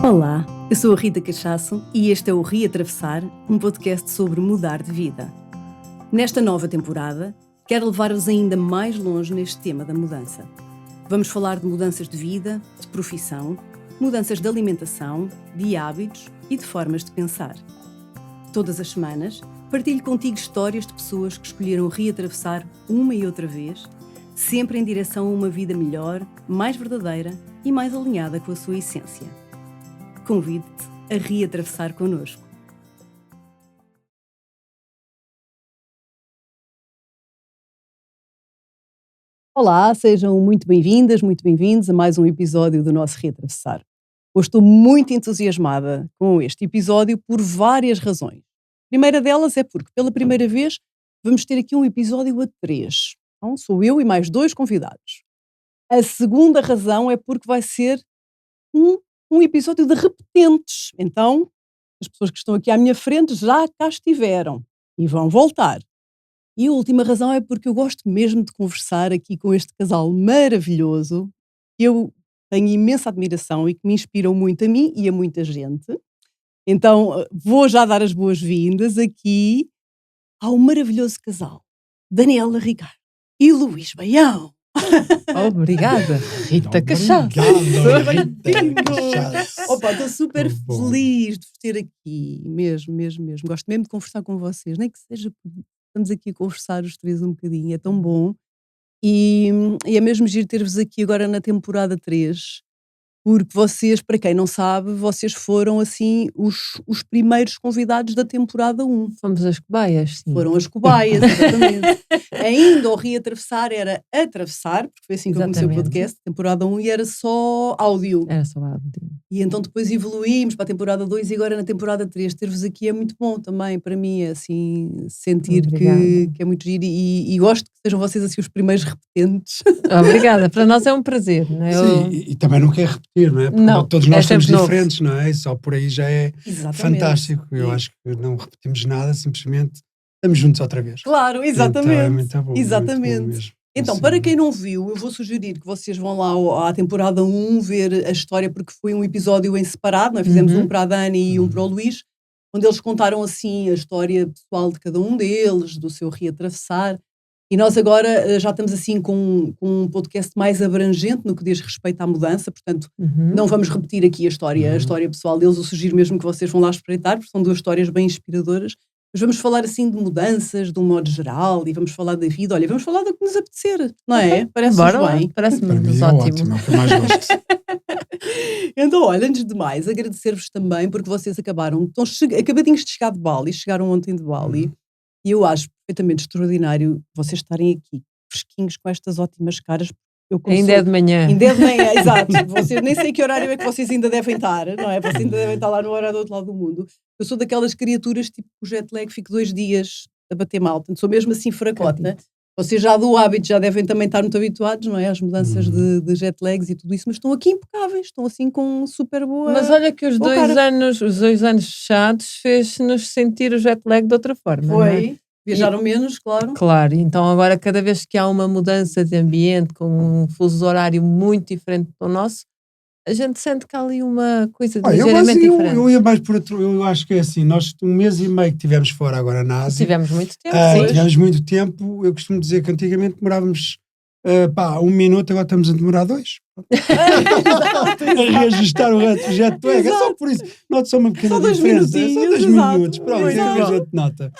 Olá, eu sou a Rita Cachaço e este é o Reatravessar, um podcast sobre mudar de vida. Nesta nova temporada, quero levar-vos ainda mais longe neste tema da mudança. Vamos falar de mudanças de vida, de profissão, mudanças de alimentação, de hábitos e de formas de pensar. Todas as semanas, partilho contigo histórias de pessoas que escolheram reatravessar uma e outra vez, sempre em direção a uma vida melhor, mais verdadeira e mais alinhada com a sua essência. Convido-te a reatravessar connosco. Olá, sejam muito bem-vindas, muito bem-vindos a mais um episódio do nosso Reatravessar. Hoje estou muito entusiasmada com este episódio por várias razões. A primeira delas é porque, pela primeira vez, vamos ter aqui um episódio a 3. Então, sou eu e mais 2 convidados. A segunda razão é porque vai ser um episódio de repetentes. Então, as pessoas que estão aqui à minha frente já cá estiveram e vão voltar. E a última razão é porque eu gosto mesmo de conversar aqui com este casal maravilhoso, que eu tenho imensa admiração e que me inspiram muito a mim e a muita gente. Então, vou já dar as boas-vindas aqui ao maravilhoso casal Daniela Ricardo e Luís Baião. Obrigada, Rita Cachaço. Obrigado, Rita Cachaço. Opa, estou super Muito bom. feliz de vos ter aqui, mesmo. Gosto mesmo de conversar com vocês, nem que seja, estamos aqui a conversar os três um bocadinho, é tão bom. E é mesmo giro ter-vos aqui agora na temporada 3, porque vocês, para quem não sabe, vocês foram assim os primeiros convidados da temporada 1. Fomos as cobaias, sim. Foram as cobaias, exatamente. Ainda o reatravessar era atravessar, porque foi assim que eu comecei o Exatamente. podcast, temporada 1, e era só áudio. Era só áudio. E então depois evoluímos para a temporada 2 e agora na temporada 3 ter-vos aqui é muito bom também, para mim, é assim, sentir que é muito giro e gosto que sejam vocês assim os primeiros repetentes. Obrigada, para nós é um prazer, não é? Sim, e também não quer repetir, não é? Porque Não, todos nós é somos sempre novo. diferentes, não é? E só por aí já é Exatamente. fantástico. Eu acho que não repetimos nada, simplesmente estamos juntos outra vez. Claro, exatamente. Então é muito bom. Exatamente. Muito bom mesmo. Então, Assim, para quem não viu, eu vou sugerir que vocês vão lá à temporada 1 ver a história, porque foi um episódio em separado, nós fizemos um para a Dani e um para o Luís, onde eles contaram assim a história pessoal de cada um deles, do seu reatravessar, e nós agora já estamos assim com um podcast mais abrangente no que diz respeito à mudança, portanto não vamos repetir aqui a história pessoal deles, eu sugiro mesmo que vocês vão lá espreitar, porque são 2 histórias bem inspiradoras. Mas vamos falar assim de mudanças, de um modo geral, e vamos falar da vida. Olha, vamos falar do que nos apetecer, não é? Parece-nos Bora lá, bem. parece-me para mim é ótimo. ótimo, é o que eu mais gosto. Então, olha, antes de mais, agradecer-vos também porque vocês acabadinhos de chegar de Bali, chegaram ontem de Bali, e eu acho perfeitamente extraordinário vocês estarem aqui fresquinhos com estas ótimas caras. Ainda é de manhã. Ainda é de manhã, exato. Vocês, nem sei que horário é que vocês ainda devem estar, não é? Vocês ainda devem estar lá no horário do outro lado do mundo. Eu sou daquelas criaturas, tipo, o jet lag, fico 2 dias a bater mal. Portanto, sou mesmo assim fracota. Vocês já do hábito, já devem também estar muito habituados, não é? Às mudanças de jet lags e tudo isso, mas estão aqui impecáveis, estão assim com super boa... Mas olha que os boa 2 cara. anos, fechados fez-nos sentir o jet lag de outra forma, não é? Foi. Viajaram menos, claro. Claro, então agora cada vez que há uma mudança de ambiente com um fuso horário muito diferente do nosso, a gente sente que há ali uma coisa ligeiramente diferente. Eu ia mais por outro, eu acho que é assim, nós 1 mês e meio que tivemos fora agora na Ásia. Tivemos muito tempo, Tivemos muito tempo, eu costumo dizer que antigamente demorávamos 1 minuto, agora estamos a demorar 2. A reajustar o jet lag, é só por isso. Nota só uma pequena Só 2 diferença. Só 2 minutinhos, minutos, pronto, é exato. que a gente nota.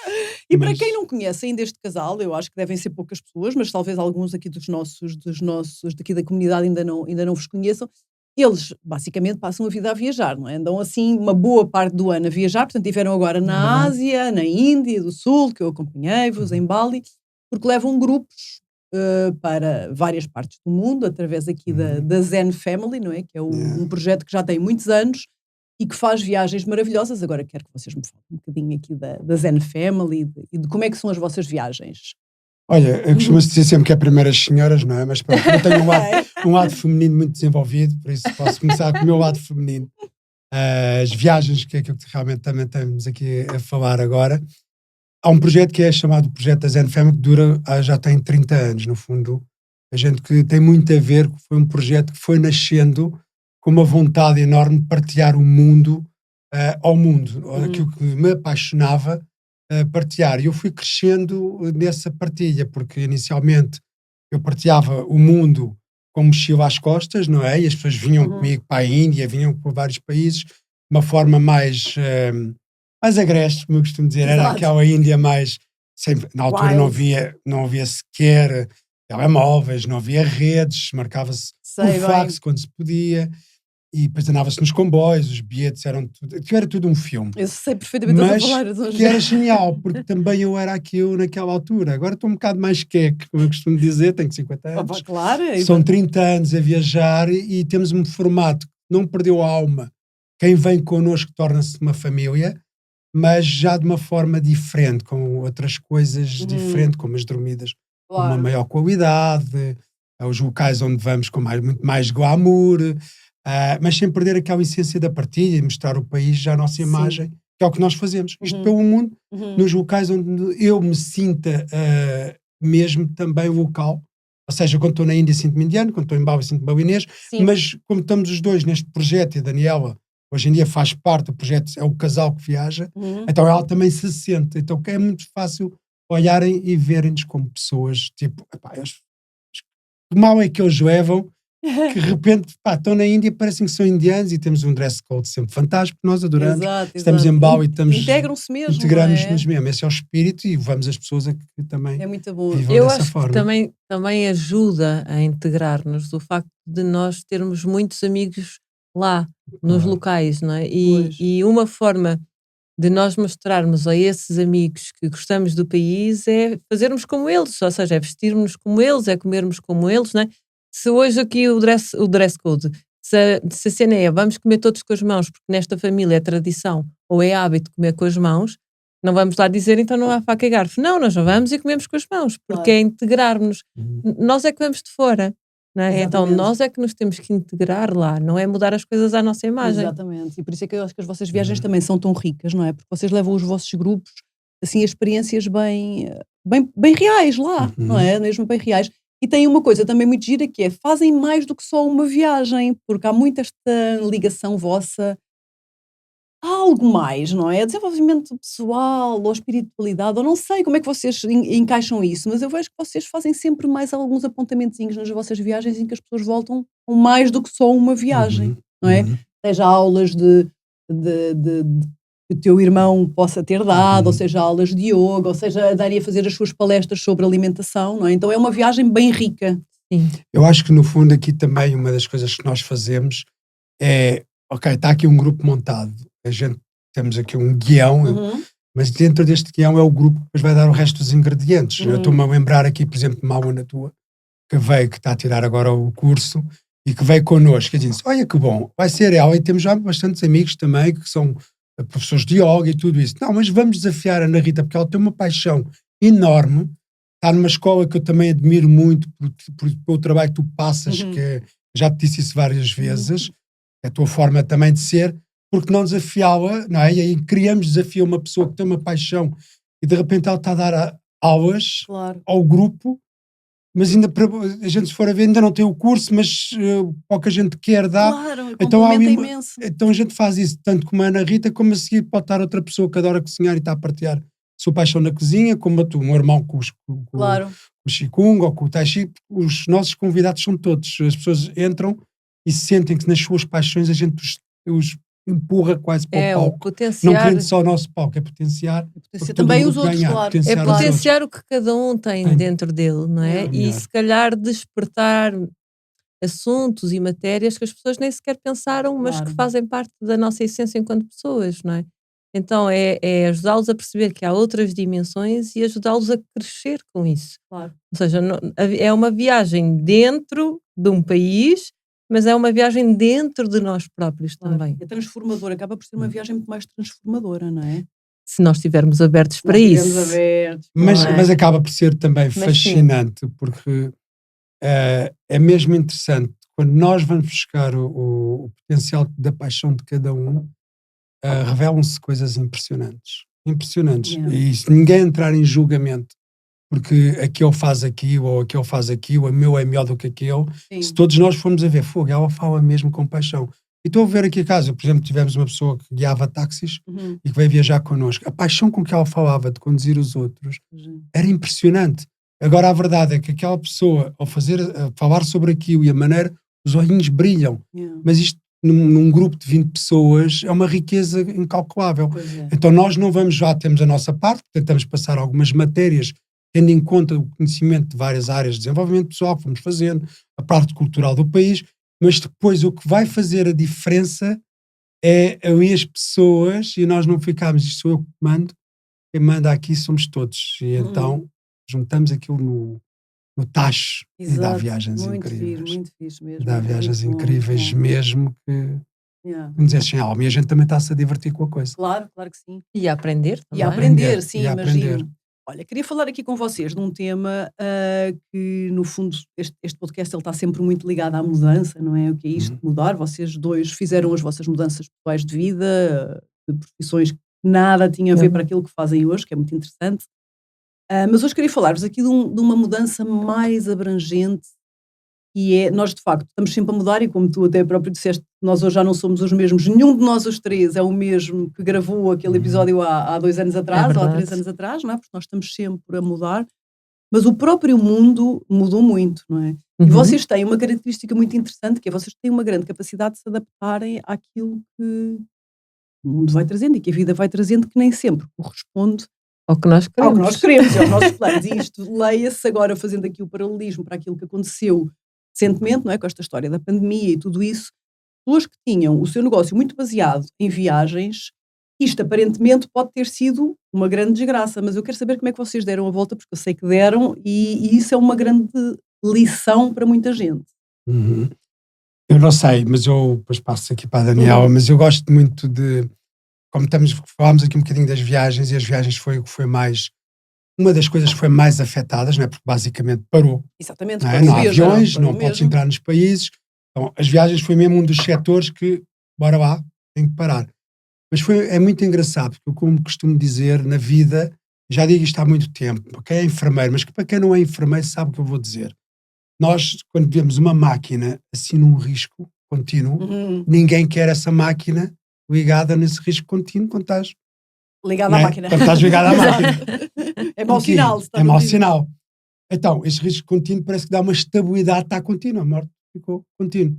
E para Mas- quem não conhece ainda este casal, eu acho que devem ser poucas pessoas, mas talvez alguns aqui dos nossos daqui da comunidade ainda não vos conheçam. Eles basicamente passam a vida a viajar, não é? Andam assim uma boa parte do ano a viajar, portanto estiveram agora na Ásia, na Índia do Sul, que eu acompanhei-vos, em Bali, porque levam grupos para várias partes do mundo, através aqui da Zen Family, não é? Que é um projeto que já tem muitos anos e que faz viagens maravilhosas. Agora quero que vocês me falem um bocadinho aqui da Zen Family e de como é que são as vossas viagens. Olha, eu costumo dizer sempre que é primeiro as senhoras, não é? Mas pronto, eu tenho um lado feminino muito desenvolvido, por isso posso começar com o meu lado feminino. As viagens, que é aquilo que realmente também estamos aqui a falar agora. Há um projeto que é chamado Projeto da Zen Family, que dura, já tem 30 anos, no fundo. A gente que tem muito a ver, foi um projeto que foi nascendo com uma vontade enorme de partilhar o mundo ao mundo, aquilo que me apaixonava partilhar. E eu fui crescendo nessa partilha, porque inicialmente eu partilhava o mundo com mochila às costas, não é? E as pessoas vinham comigo para a Índia, vinham para vários países, de uma forma mais agreste, como eu costumo dizer. Era aquela Índia mais... Sempre, na altura não havia sequer telemóveis, não havia redes, marcava-se por fax quando se podia, e depois andava-se nos comboios, os bilhetes era tudo um filme. Eu sei perfeitamente o que estás a falar. Mas que era genial, porque também eu era aquilo naquela altura. Agora estou um bocado mais queque, como eu costumo dizer, tenho 50 anos. Claro, são 30 anos a viajar e temos um formato que não perdeu a alma. Quem vem connosco torna-se uma família, mas já de uma forma diferente, com outras coisas diferentes, como as dormidas com uma maior qualidade, os locais onde vamos com muito mais glamour, mas sem perder aquela essência da partilha e mostrar o país já a nossa imagem, que é o que nós fazemos. Isto pelo mundo, nos locais onde eu me sinta mesmo também local. Ou seja, quando estou na Índia sinto-me indiano, quando estou em Bali sinto-me balinês, mas como estamos os dois neste projeto, e a Daniela hoje em dia faz parte do projeto, é o casal que viaja, então ela também se sente. Então é muito fácil olharem e verem-nos como pessoas, tipo, que mal é que eles levam, que de repente estão na Índia, parecem que são indianos e temos um dress code sempre fantástico, nós adoramos. Estamos em Bali e integram-se mesmo. Integramos-nos mesmo. Esse é o espírito e levamos as pessoas a que também muito bom. vivam Eu dessa acho forma. Que também ajuda a integrar-nos o facto de nós termos muitos amigos lá, nos locais, não é? E uma forma de nós mostrarmos a esses amigos que gostamos do país é fazermos como eles, ou seja, é vestirmos como eles, é comermos como eles, não é? Se hoje aqui o dress code, se a cena é vamos comer todos com as mãos, porque nesta família é tradição, ou é hábito comer com as mãos, não vamos lá dizer então não há faca e garfo. Não, nós vamos e comemos com as mãos, porque é integrarmos. Nós é que vamos de fora. Não é? Então nós é que nos temos que integrar lá, não é mudar as coisas à nossa imagem. Exatamente, e por isso é que eu acho que as vossas viagens também são tão ricas, não é? Porque vocês levam os vossos grupos assim a experiências bem reais lá, não é? Mesmo bem reais. E tem uma coisa também muito gira que é, fazem mais do que só uma viagem, porque há muito esta ligação vossa a algo mais, não é? A desenvolvimento pessoal, ou espiritualidade, ou não sei como é que vocês encaixam isso, mas eu vejo que vocês fazem sempre mais alguns apontamentozinhos nas vossas viagens em que as pessoas voltam com mais do que só uma viagem, não é? Seja aulas que o teu irmão possa ter dado, ou seja, aulas de yoga, ou seja, a Dani a fazer as suas palestras sobre alimentação, não é? Então é uma viagem bem rica. Sim. Eu acho que no fundo aqui também uma das coisas que nós fazemos é, ok, está aqui um grupo montado, temos aqui um guião, mas dentro deste guião é o grupo que depois vai dar o resto dos ingredientes. Eu estou-me a lembrar aqui, por exemplo, de Maua na tua, que está a tirar agora o curso e que veio connosco e disse, olha que bom, vai ser ela, e temos já bastantes amigos também que são professores de yoga e tudo isso. Não, mas vamos desafiar a Ana Rita, porque ela tem uma paixão enorme, está numa escola que eu também admiro muito pelo trabalho que tu passas, que já te disse isso várias vezes, a tua forma também de ser, porque não desafiá-la, não é? E aí desafio a uma pessoa que tem uma paixão e de repente ela está a dar aulas ao grupo, mas ainda a gente se for a ver ainda não tem o curso, mas pouca gente quer dar. Claro, então, imenso. Então a gente faz isso, tanto como a Ana Rita, como a seguir pode estar outra pessoa que adora cozinhar e está a partilhar a sua paixão na cozinha, como tu, um irmão com o Qigong ou com o Tai Chi. Os nossos convidados são todos, as pessoas entram e sentem que nas suas paixões a gente os empurra quase para o palco. Potenciar, não querendo só o nosso palco, é potenciar também os outros, claro. É potenciar o que cada um tem dentro dele, não é? E se calhar despertar assuntos e matérias que as pessoas nem sequer pensaram, mas que fazem parte da nossa essência enquanto pessoas, não é? Então é ajudá-los a perceber que há outras dimensões e ajudá-los a crescer com isso. Claro. Ou seja, é uma viagem dentro de um país, mas é uma viagem dentro de nós próprios também. É transformadora, acaba por ser uma viagem muito mais transformadora, não é? Se nós estivermos abertos para isso. Mas acaba por ser também fascinante, porque é mesmo interessante, quando nós vamos buscar o potencial da paixão de cada um, revelam-se coisas impressionantes. E se ninguém entrar em julgamento porque aquele faz aquilo, ou aquele faz aquilo, o meu é melhor do que aquele. Sim. Se todos nós formos a ver, fogo, ela fala mesmo com paixão. E estou a ver aqui a casa, por exemplo, tivemos uma pessoa que guiava táxis e que veio viajar connosco. A paixão com que ela falava de conduzir os outros era impressionante. Agora a verdade é que aquela pessoa, ao falar sobre aquilo e a maneira, os olhinhos brilham. Mas isto, num grupo de 20 pessoas, é uma riqueza incalculável. Então nós não vamos, já temos a nossa parte, tentamos passar algumas matérias, tendo em conta o conhecimento de várias áreas de desenvolvimento pessoal que fomos fazendo, a parte cultural do país, mas depois o que vai fazer a diferença é eu e as pessoas, e nós não ficamos, isto sou eu que mando, quem manda aqui somos todos. E então juntamos aquilo no tacho. E dá viagens incríveis. Muito fixe mesmo. Dá viagens incríveis mesmo que nos enchem a alma. E a gente também está-se a divertir com a coisa. Claro que sim. E a aprender também. E a aprender, sim, e a imagino. Olha, queria falar aqui com vocês de um tema que, no fundo, este podcast ele está sempre muito ligado à mudança, não é? O que é isto de mudar? Vocês dois fizeram as vossas mudanças pessoais de vida, de profissões que nada tinham a ver para aquilo que fazem hoje, que é muito interessante. Mas hoje queria falar-vos aqui de uma mudança mais abrangente, e é, nós de facto estamos sempre a mudar, e como tu até próprio disseste, nós hoje já não somos os mesmos, nenhum de nós os três é o mesmo que gravou aquele episódio há 2 anos atrás, ou há 3 anos atrás, não é? Porque nós estamos sempre a mudar, mas o próprio mundo mudou muito, não é? E vocês têm uma característica muito interessante, que é vocês têm uma grande capacidade de se adaptarem àquilo que o mundo vai trazendo e que a vida vai trazendo, que nem sempre corresponde ao que nós queremos. Ao que nós queremos, aos nossos planos. E isto leia-se agora, fazendo aqui o paralelismo para aquilo que aconteceu recentemente, não é? Com esta história da pandemia e tudo isso, pessoas que tinham o seu negócio muito baseado em viagens, isto aparentemente pode ter sido uma grande desgraça, mas eu quero saber como é que vocês deram a volta, porque eu sei que deram, e isso é uma grande lição para muita gente. Eu não sei, mas eu depois passo aqui para a Daniela, mas eu gosto muito de, como falámos aqui um bocadinho das viagens, e as viagens foi o que foi mais, uma das coisas que foi mais afetadas, não é? Porque basicamente parou. Exatamente. Não há aviões, não podes entrar nos países. Então, as viagens foi mesmo um dos setores que, bora lá, tem que parar. Mas é muito engraçado, porque eu, como costumo dizer, na vida, já digo isto há muito tempo, para quem é enfermeiro, mas que para quem não é enfermeiro sabe o que eu vou dizer. Nós, quando vemos uma máquina assim num risco contínuo, ninguém quer essa máquina ligada nesse risco contínuo quando estás ligado à máquina. Quando estás ligado à máquina. É mau sinal. É mau sinal. Então, esse risco contínuo parece que dá uma estabilidade, está contínua, a morte ficou contínua.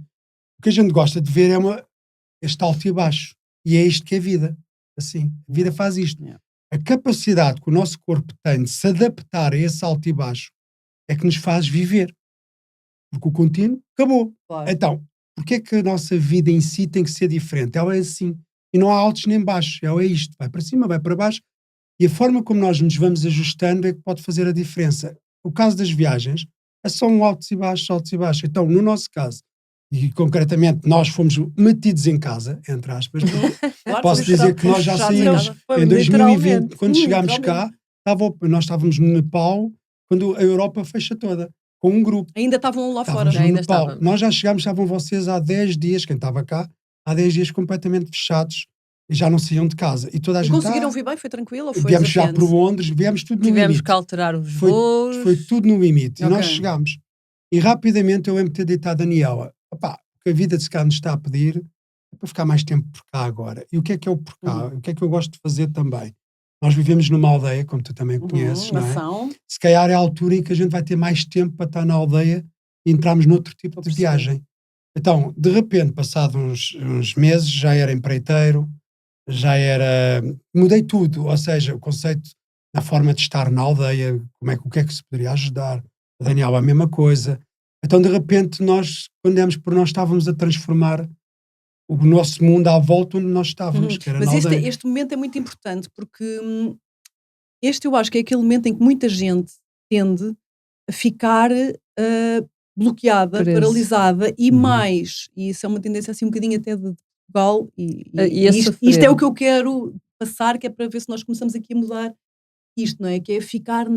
O que a gente gosta de ver é este alto e baixo. E é isto que é a vida. Assim, a vida faz isto. A capacidade que o nosso corpo tem de se adaptar a esse alto e baixo é que nos faz viver. Porque o contínuo acabou. Claro. Então, porque é que a nossa vida em si tem que ser diferente? Ela é assim. E não há altos nem baixos. Ela é isto. Vai para cima, vai para baixo. E a forma como nós nos vamos ajustando é que pode fazer a diferença. O caso das viagens é só um altos e baixos, altos e baixos. Então, no nosso caso, e concretamente nós fomos metidos em casa, entre aspas, claro, posso dizer que nós já saímos em 2020, quando chegámos cá, nós estávamos no Nepal, quando a Europa fecha toda, com um grupo. Ainda estavam lá fora. Ainda estavam. Nós já chegámos, estavam vocês há 10 dias, quem estava cá, há 10 dias completamente fechados, e já não saíam de casa. E toda a gente conseguiram vir bem? Foi tranquilo? Ou foi viemos já por Londres, viemos tudo no limite. Tivemos que alterar os voos. Foi tudo no limite. E nós chegámos. E rapidamente eu lembro de ter dito à Daniela, o que a vida de cá nos está a pedir é para ficar mais tempo por cá agora. E o que é o por cá? O que é que eu gosto de fazer também? Nós vivemos numa aldeia, como tu também conheces, não é? Se calhar é a altura em que a gente vai ter mais tempo para estar na aldeia e entrarmos noutro tipo de viagem. Então, de repente, passados uns meses, já era empreiteiro, mudei tudo, ou seja, o conceito na forma de estar na aldeia, o que é que se poderia ajudar, a Daniela a mesma coisa. Então de repente nós, quando demos por nós, estávamos a transformar o nosso mundo à volta onde nós estávamos, que era na aldeia. Mas este momento é muito importante, porque eu acho que é aquele momento em que muita gente tende a ficar bloqueada, paralisada, e mais, e isso é uma tendência assim um bocadinho até de Portugal, e isto é o que eu quero passar, que é para ver se nós começamos aqui a mudar isto, não é? Que é ficar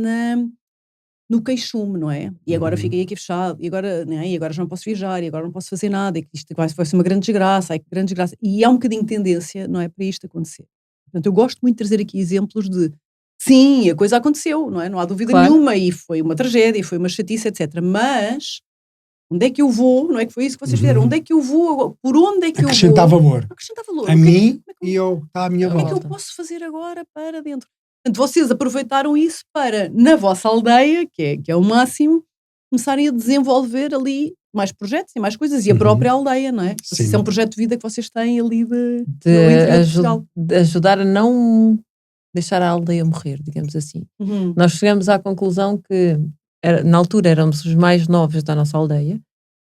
no queixume, não é? E agora fiquei aqui fechado, e agora, não é? E agora já não posso viajar, e agora não posso fazer nada, e que isto vai ser uma grande desgraça, que grande desgraça. E há um bocadinho de tendência, não é? Para isto acontecer. Portanto, eu gosto muito de trazer aqui exemplos de Sim, a coisa aconteceu, não é? Não há dúvida nenhuma, e foi uma tragédia, foi uma chatice, etc. Mas onde é que eu vou? Não é que foi isso que vocês fizeram? Onde é que eu vou? Por onde é que eu vou? Acrescentar valor. Acrescentar valor. A mim e eu está à minha volta. O que é que eu posso fazer agora para dentro? Portanto, vocês aproveitaram isso para, na vossa aldeia, que é o máximo, começarem a desenvolver ali mais projetos e mais coisas, e a própria aldeia, não é? Isso é um projeto de vida que vocês têm ali de ajudar a não deixar a aldeia morrer, digamos assim. Nós chegamos à conclusão que na altura éramos os mais novos da nossa aldeia,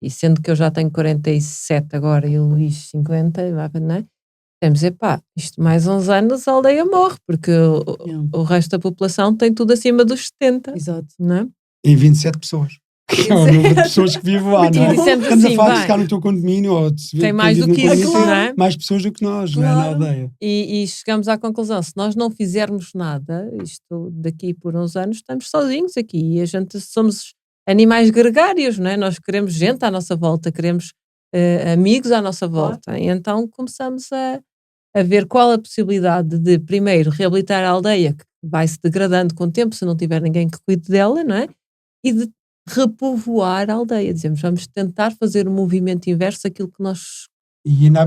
e sendo que eu já tenho 47 agora e o Luís 50, não é? Temos, isto mais uns anos a aldeia morre, porque o resto da população tem tudo acima dos 70. Exato. Não é? E 27 pessoas. Que é o número de pessoas que vivem lá, não é? Estamos assim, a falar de ficar no teu condomínio, ou tem mais do que isso, não é? Mais pessoas do que nós, não é? Na aldeia. E chegamos à conclusão, se nós não fizermos nada, isto daqui por uns anos, estamos sozinhos aqui, e a gente somos animais gregários, não é? Nós queremos gente à nossa volta, queremos amigos à nossa volta, e então começamos a ver qual a possibilidade de, primeiro, reabilitar a aldeia, que vai se degradando com o tempo, se não tiver ninguém que cuide dela, não é? E de repovoar a aldeia. Dizemos, vamos tentar fazer o movimento inverso daquilo que nós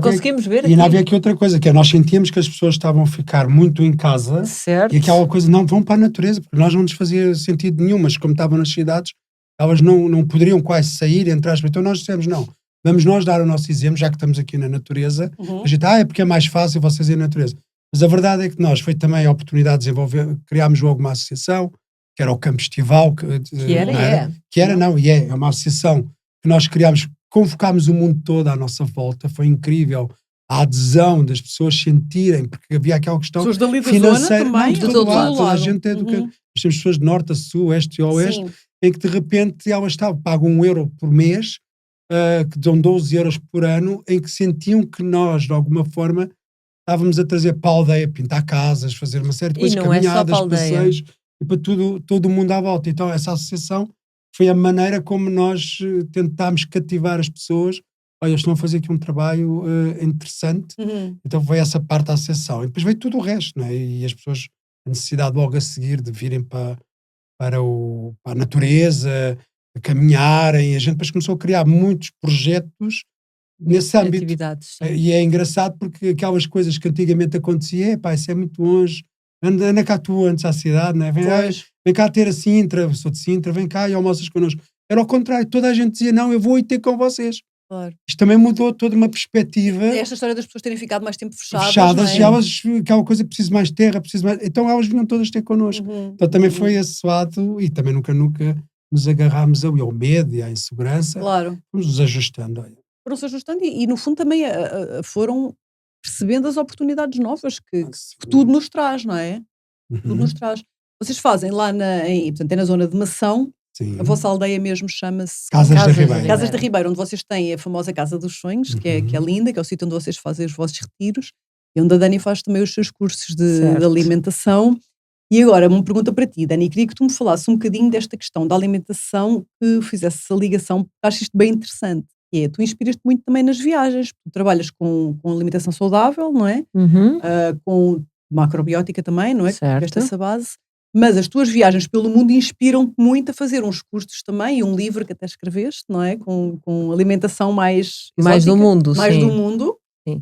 conseguimos ver. E ainda havia aqui outra coisa, que é, nós sentíamos que as pessoas estavam a ficar muito em casa, certo. E aquela coisa, não, vão para a natureza, porque nós não nos fazia sentido nenhum, mas como estavam nas cidades, elas não poderiam quase sair, entre aspas. Então nós dissemos, não, vamos nós dar o nosso exemplo, já que estamos aqui na natureza. A gente, é porque é mais fácil vocês irem na natureza. Mas a verdade é que nós, foi também a oportunidade de desenvolver, criámos logo uma associação, que era o Campo Estival. É uma associação que nós criámos, convocámos o mundo todo à nossa volta, foi incrível. A adesão das pessoas sentirem, porque havia aquela questão financeira, também, de todo lado, toda a gente é do que... Nós temos pessoas de norte a sul, oeste e oeste, em que de repente elas pagam €1 por mês, que dão 12 euros por ano, em que sentiam que nós, de alguma forma, estávamos a trazer para a aldeia, pintar casas, fazer uma série de coisas, caminhadas, passeios, e para todo o mundo à volta. Então essa associação foi a maneira como nós tentámos cativar as pessoas. Olha, estão a fazer aqui um trabalho interessante, então foi essa parte da associação. E depois veio tudo o resto, não é? E as pessoas, a necessidade logo a seguir de virem para a natureza, a caminharem, a gente depois começou a criar muitos projetos nesse âmbito. E é engraçado porque aquelas coisas que antigamente acontecia, isso é muito longe, anda cá tu antes à cidade, não é? Vem cá ter a Sintra, sou de Sintra, vem cá e almoças connosco. Era ao contrário, toda a gente dizia, não, eu vou ir ter com vocês. Claro. Isto também mudou toda uma perspectiva. Esta história das pessoas terem ficado mais tempo fechadas, e elas, aquela coisa, preciso mais terra, então elas vinham todas ter connosco. Então também foi assoado, e também nunca nos agarrámos ao medo e à insegurança. Claro. Fomos nos ajustando. Foram-se ajustando e no fundo também foram percebendo as oportunidades novas que tudo nos traz, não é? Tudo nos traz. Vocês fazem lá portanto, é na zona de Mação. Sim. A vossa aldeia mesmo chama-se Casas da Ribeira. Casas da Ribeira, onde vocês têm a famosa Casa dos Sonhos, que é linda, que é o sítio onde vocês fazem os vossos retiros, e onde a Dani faz também os seus cursos de alimentação. E agora, uma pergunta para ti, Dani, queria que tu me falasses um bocadinho desta questão da alimentação, que fizesse essa ligação, porque acho isto bem interessante. Que é, tu inspiras-te muito também nas viagens, tu trabalhas com alimentação saudável, não é? Com macrobiótica também, não é? Certo. Essa base. Mas as tuas viagens pelo mundo inspiram-te muito a fazer uns cursos também, e um livro que até escreveste, não é? Com alimentação mais exótica, mais do mundo, mais sim. do mundo. Sim.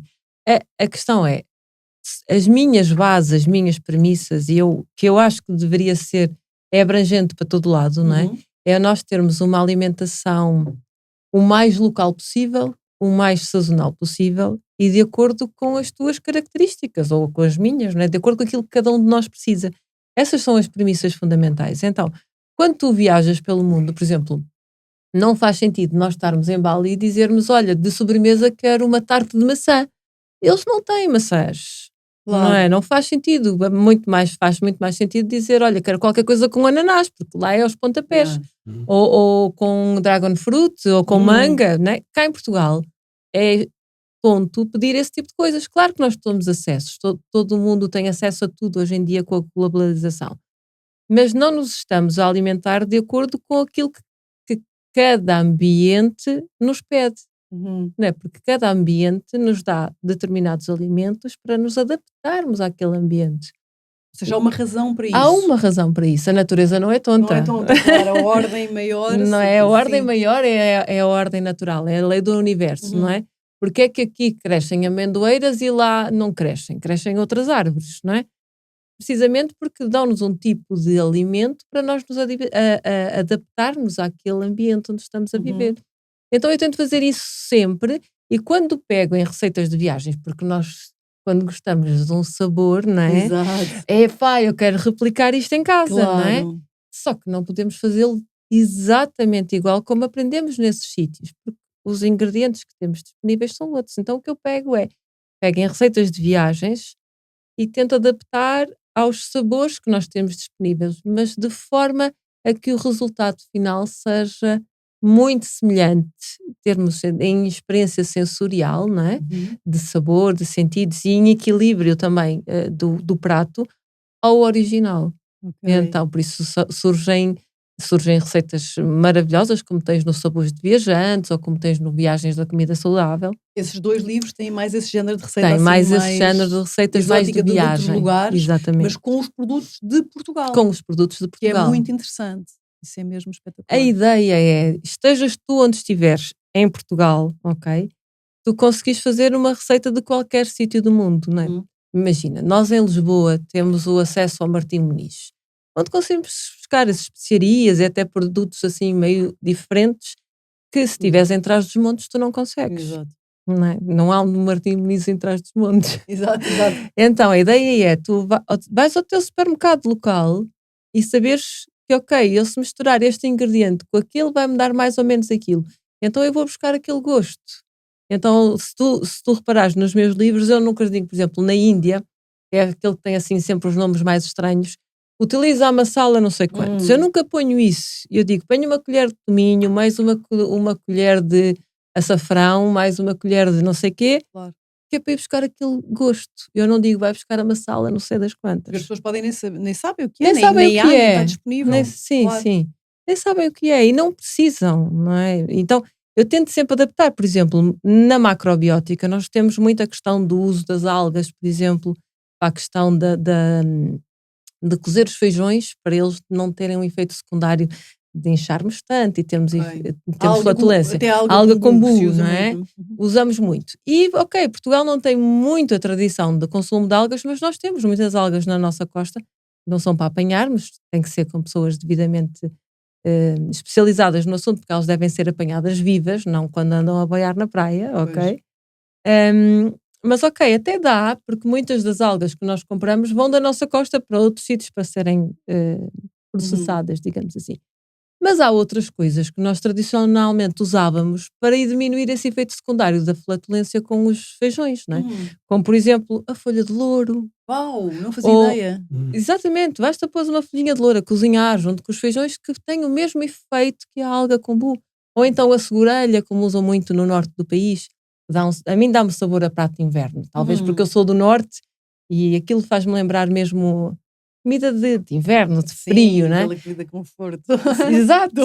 A questão é, as minhas bases, as minhas premissas, que eu acho que deveria ser, é abrangente para todo lado, não é? É nós termos uma alimentação o mais local possível, o mais sazonal possível e de acordo com as tuas características, ou com as minhas, não é? De acordo com aquilo que cada um de nós precisa. Essas são as premissas fundamentais. Então, quando tu viajas pelo mundo, por exemplo, não faz sentido nós estarmos em Bali e dizermos, olha, de sobremesa quero uma tarte de maçã. Eles não têm maçãs. Claro. Não é? Não faz sentido. Faz muito mais sentido dizer, olha, quero qualquer coisa com ananás, porque lá é aos pontapés. Ou com dragon fruit, ou com manga. Né? Cá em Portugal é tonto pedir esse tipo de coisas. Claro que nós temos acessos. Todo mundo tem acesso a tudo hoje em dia com a globalização. Mas não nos estamos a alimentar de acordo com aquilo que cada ambiente nos pede. Não é? Porque cada ambiente nos dá determinados alimentos para nos adaptarmos àquele ambiente. Ou seja, há uma razão para isso. Há uma razão para isso. A natureza não é tonta. Não é tonta, claro, a ordem maior. Não é a ordem maior, é a ordem natural, é a lei do universo, não é? Porque é que aqui crescem amendoeiras e lá não crescem? Crescem outras árvores, não é? Precisamente porque dão-nos um tipo de alimento para nós nos adaptarmos àquele ambiente onde estamos a viver. Então eu tento fazer isso sempre, e quando pego em receitas de viagens, porque nós, quando gostamos de um sabor, não é? Exato. Eu quero replicar isto em casa, Claro. não é? Só que não podemos fazê-lo exatamente igual como aprendemos nesses sítios, porque os ingredientes que temos disponíveis são outros. Então o que eu pego em receitas de viagens e tento adaptar aos sabores que nós temos disponíveis, mas de forma a que o resultado final seja muito semelhante, termos em experiência sensorial, não é? De sabor, de sentidos e em equilíbrio também do prato ao original. Okay. Então, por isso surgem receitas maravilhosas, como tens no Sabores de Viajantes ou como tens no Viagens da Comida Saudável. Esses 2 livros têm mais esse género de receita. Tem assim, mais esse género de receitas mais de viagem. De outros lugares, exatamente. mas com os produtos de Portugal. Com os produtos de Portugal. Que é muito interessante. Isso é mesmo espetacular. A ideia é, estejas tu onde estiveres em Portugal, ok? Tu conseguis fazer uma receita de qualquer sítio do mundo, não é? Imagina, nós em Lisboa temos o acesso ao Martim Moniz, onde conseguimos buscar as especiarias e até produtos assim meio diferentes que se estiveres em Trás-os-Montes tu não consegues. Exato. Não é? Não há um Martim Moniz em Trás-os-Montes. Exato. Então a ideia é, tu vais ao teu supermercado local e saberes que ok, eu se misturar este ingrediente com aquele vai-me dar mais ou menos aquilo. Então eu vou buscar aquele gosto. Então se tu reparares nos meus livros, eu nunca digo, por exemplo, na Índia, é aquele que tem assim sempre os nomes mais estranhos, utiliza a massala não sei quantos. Eu nunca ponho isso. Eu digo, ponho uma colher de tominho, mais uma colher de açafrão, mais uma colher de não sei quê, Claro. que é para ir buscar aquele gosto. Eu não digo, vai buscar a massala não sei das quantas. Porque as pessoas podem nem sabem o que é, nem sabem o que nem é. está disponível. Sim, claro. sim. Nem sabem o que é e não precisam, não é? Então, eu tento sempre adaptar. Por exemplo, na macrobiótica, nós temos muita questão do uso das algas, por exemplo, para a questão de cozer os feijões, para eles não terem um efeito secundário de incharmos tanto e termos flatulência. Até alga kombu, usa não é? muito. Usamos muito. E, ok, Portugal não tem muita tradição de consumo de algas, mas nós temos muitas algas na nossa costa. Não são para apanharmos, tem que ser com pessoas devidamente especializadas no assunto, porque elas devem ser apanhadas vivas, não quando andam a boiar na praia, ok? Mas ok, até dá, porque muitas das algas que nós compramos vão da nossa costa para outros sítios para serem processadas, digamos assim. Mas há outras coisas que nós tradicionalmente usávamos para diminuir esse efeito secundário da flatulência com os feijões, não é? Como, por exemplo, a folha de louro. Uau, não fazia ideia. Exatamente, basta pôr uma folhinha de louro a cozinhar junto com os feijões que tem o mesmo efeito que a alga kombu. Ou então a segurelha, como usam muito no norte do país. A mim dá-me sabor a prato de inverno, talvez porque eu sou do norte e aquilo faz-me lembrar mesmo comida de inverno, de frio, não é? Aquela comida conforto. Exato,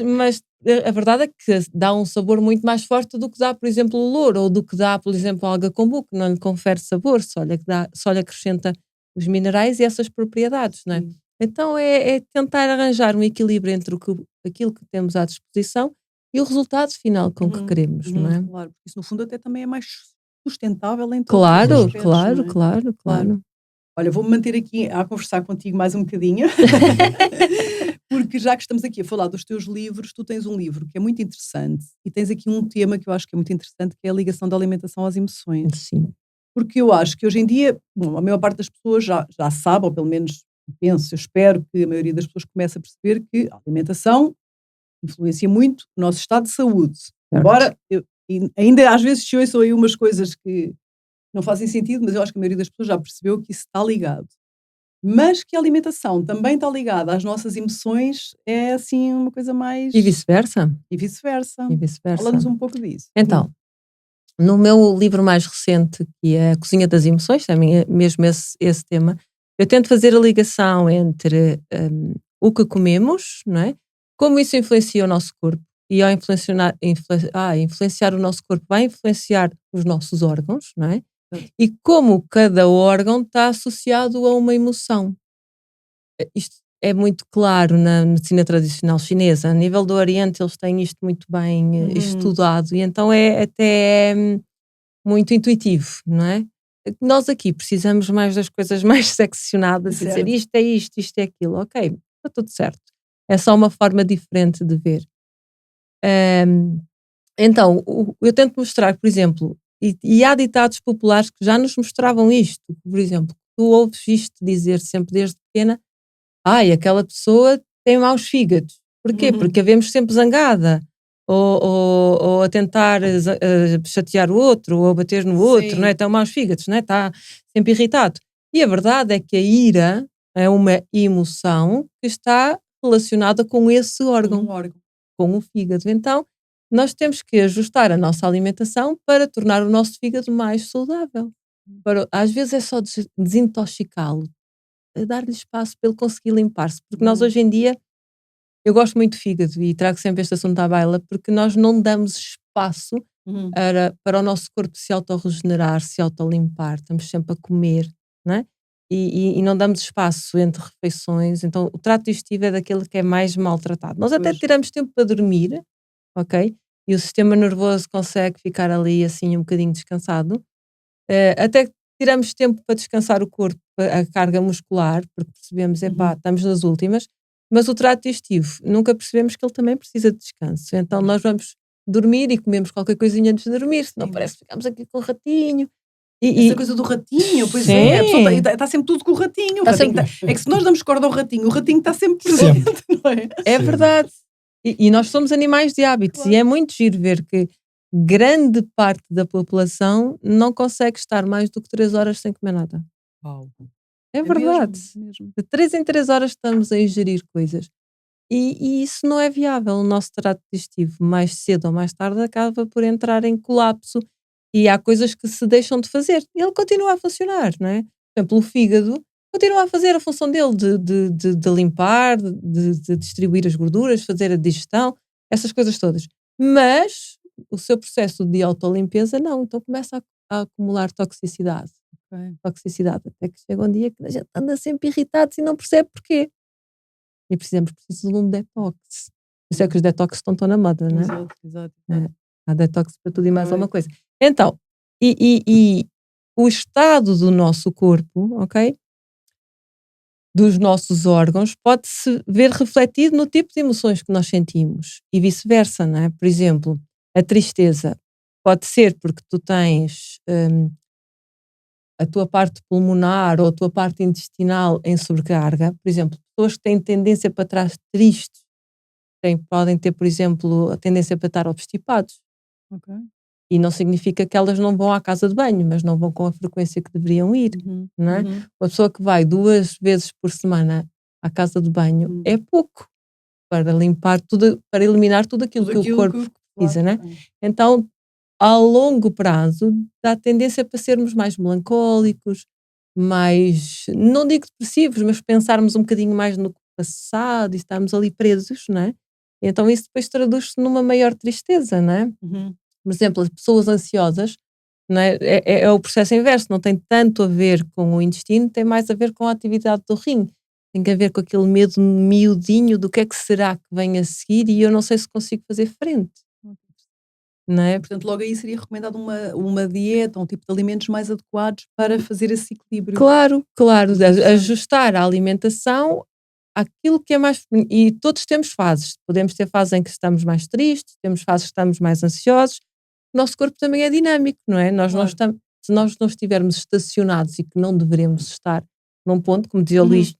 mas a verdade é que dá um sabor muito mais forte do que dá, por exemplo, o louro, ou do que dá, por exemplo, a alga kombu, que não lhe confere sabor, só lhe acrescenta os minerais e essas propriedades, não é? Então é tentar arranjar um equilíbrio entre aquilo que temos à disposição e o resultado final com que queremos, não é? Claro, porque isso no fundo até também é mais sustentável em todos Claro, os aspectos, claro, não é? claro. Olha, vou-me manter aqui a conversar contigo mais um bocadinho, porque já que estamos aqui a falar dos teus livros, tu tens um livro que é muito interessante e tens aqui um tema que eu acho que é muito interessante, que é a ligação da alimentação às emoções. Sim. Porque eu acho que hoje em dia, a maior parte das pessoas já sabe, ou pelo menos penso, eu espero que a maioria das pessoas comece a perceber que a alimentação influencia muito o nosso estado de saúde. Embora, ainda às vezes se ouçam aí umas coisas que não fazem sentido, mas eu acho que a maioria das pessoas já percebeu que isso está ligado. Mas que a alimentação também está ligada às nossas emoções é assim uma coisa mais... E vice-versa. Fala-nos um pouco disso. Então, no meu livro mais recente, que é A Cozinha das Emoções, também é mesmo esse tema, eu tento fazer a ligação entre o que comemos, não é? Como isso influencia o nosso corpo, e ao influenciar o nosso corpo vai influenciar os nossos órgãos, não é? E como cada órgão está associado a uma emoção. Isto é muito claro na medicina tradicional chinesa. A nível do Oriente, eles têm isto muito bem estudado, e então é até muito intuitivo, não é? Nós aqui precisamos mais das coisas mais seccionadas, e dizer isto é isto, isto é aquilo. Ok, está tudo certo. É só uma forma diferente de ver. Então, eu tento mostrar, por exemplo, e há ditados populares que já nos mostravam isto. Por exemplo, tu ouves isto dizer sempre desde pequena: ai, aquela pessoa tem maus fígados. Porquê? Porque a vemos sempre zangada, ou a tentar chatear o outro, ou a bater no outro, não é? Tem maus fígados, não é? Está sempre irritado. E a verdade é que a ira é uma emoção que está relacionada com esse órgão, com o fígado. Então, nós temos que ajustar a nossa alimentação para tornar o nosso fígado mais saudável. Às vezes é só desintoxicá-lo, dar-lhe espaço para ele conseguir limpar-se, porque nós hoje em dia, eu gosto muito de fígado e trago sempre este assunto à baila, porque nós não damos espaço para o nosso corpo se autorregenerar, se autolimpar, estamos sempre a comer, não é? E não damos espaço entre refeições, então o trato digestivo é daquele que é mais maltratado. Nós até tiramos tempo para dormir, ok? E o sistema nervoso consegue ficar ali assim um bocadinho descansado, até tiramos tempo para descansar o corpo, a carga muscular, porque percebemos, estamos nas últimas, mas o trato digestivo, nunca percebemos que ele também precisa de descanso. Então nós vamos dormir e comemos qualquer coisinha antes de dormir, senão parece que ficamos aqui com o ratinho. Essa coisa do ratinho, pois é, a pessoa está sempre tudo com o ratinho. É que se nós damos corda ao ratinho, o ratinho está sempre presente, não é? É verdade. E nós somos animais de hábitos, e é muito giro ver que grande parte da população não consegue estar mais do que 3 horas sem comer nada. É verdade. Mesmo. De 3 em 3 horas estamos a ingerir coisas. E isso não é viável. O nosso trato digestivo, mais cedo ou mais tarde, acaba por entrar em colapso. E há coisas que se deixam de fazer. Ele continua a funcionar, não é? Por exemplo, o fígado continua a fazer a função dele de limpar, de distribuir as gorduras, fazer a digestão, essas coisas todas. Mas o seu processo de autolimpeza não. Então começa a acumular toxicidade. Toxicidade, até que chega um dia que a gente anda sempre irritado e não percebe porquê. E precisamos de um detox. Isso é que os detox estão na moda, não é? Exato. Há detox para tudo e mais alguma coisa. Então, e o estado do nosso corpo, ok? Dos nossos órgãos, pode-se ver refletido no tipo de emoções que nós sentimos e vice-versa, não é? Por exemplo, a tristeza pode ser porque tu tens a tua parte pulmonar ou a tua parte intestinal em sobrecarga. Por exemplo, pessoas que têm tendência para trás tristes podem ter, por exemplo, a tendência para estar obstipados. E não significa que elas não vão à casa de banho, mas não vão com a frequência que deveriam ir, não é? Uma pessoa que vai 2 vezes por semana à casa de banho é pouco para limpar tudo, para eliminar tudo aquilo que o corpo precisa, né? Então, a longo prazo, dá tendência para sermos mais melancólicos, mais, não digo depressivos, mas pensarmos um bocadinho mais no passado e estarmos ali presos, não é? Então isso depois traduz-se numa maior tristeza, não é? Por exemplo, as pessoas ansiosas, não é? É o processo inverso, não tem tanto a ver com o intestino, tem mais a ver com a atividade do rim. Tem a ver com aquele medo miudinho do que é que será que vem a seguir e eu não sei se consigo fazer frente. Não é? Portanto, logo aí seria recomendado uma dieta, um tipo de alimentos mais adequados para fazer esse equilíbrio. Claro, ajustar a alimentação àquilo que é mais... E todos temos fases. Podemos ter fases em que estamos mais tristes, temos fases que estamos mais ansiosos. O nosso corpo também é dinâmico, não é? Nós não estamos, se nós não estivermos estacionados e que não devemos estar num ponto, como dizia o Luís,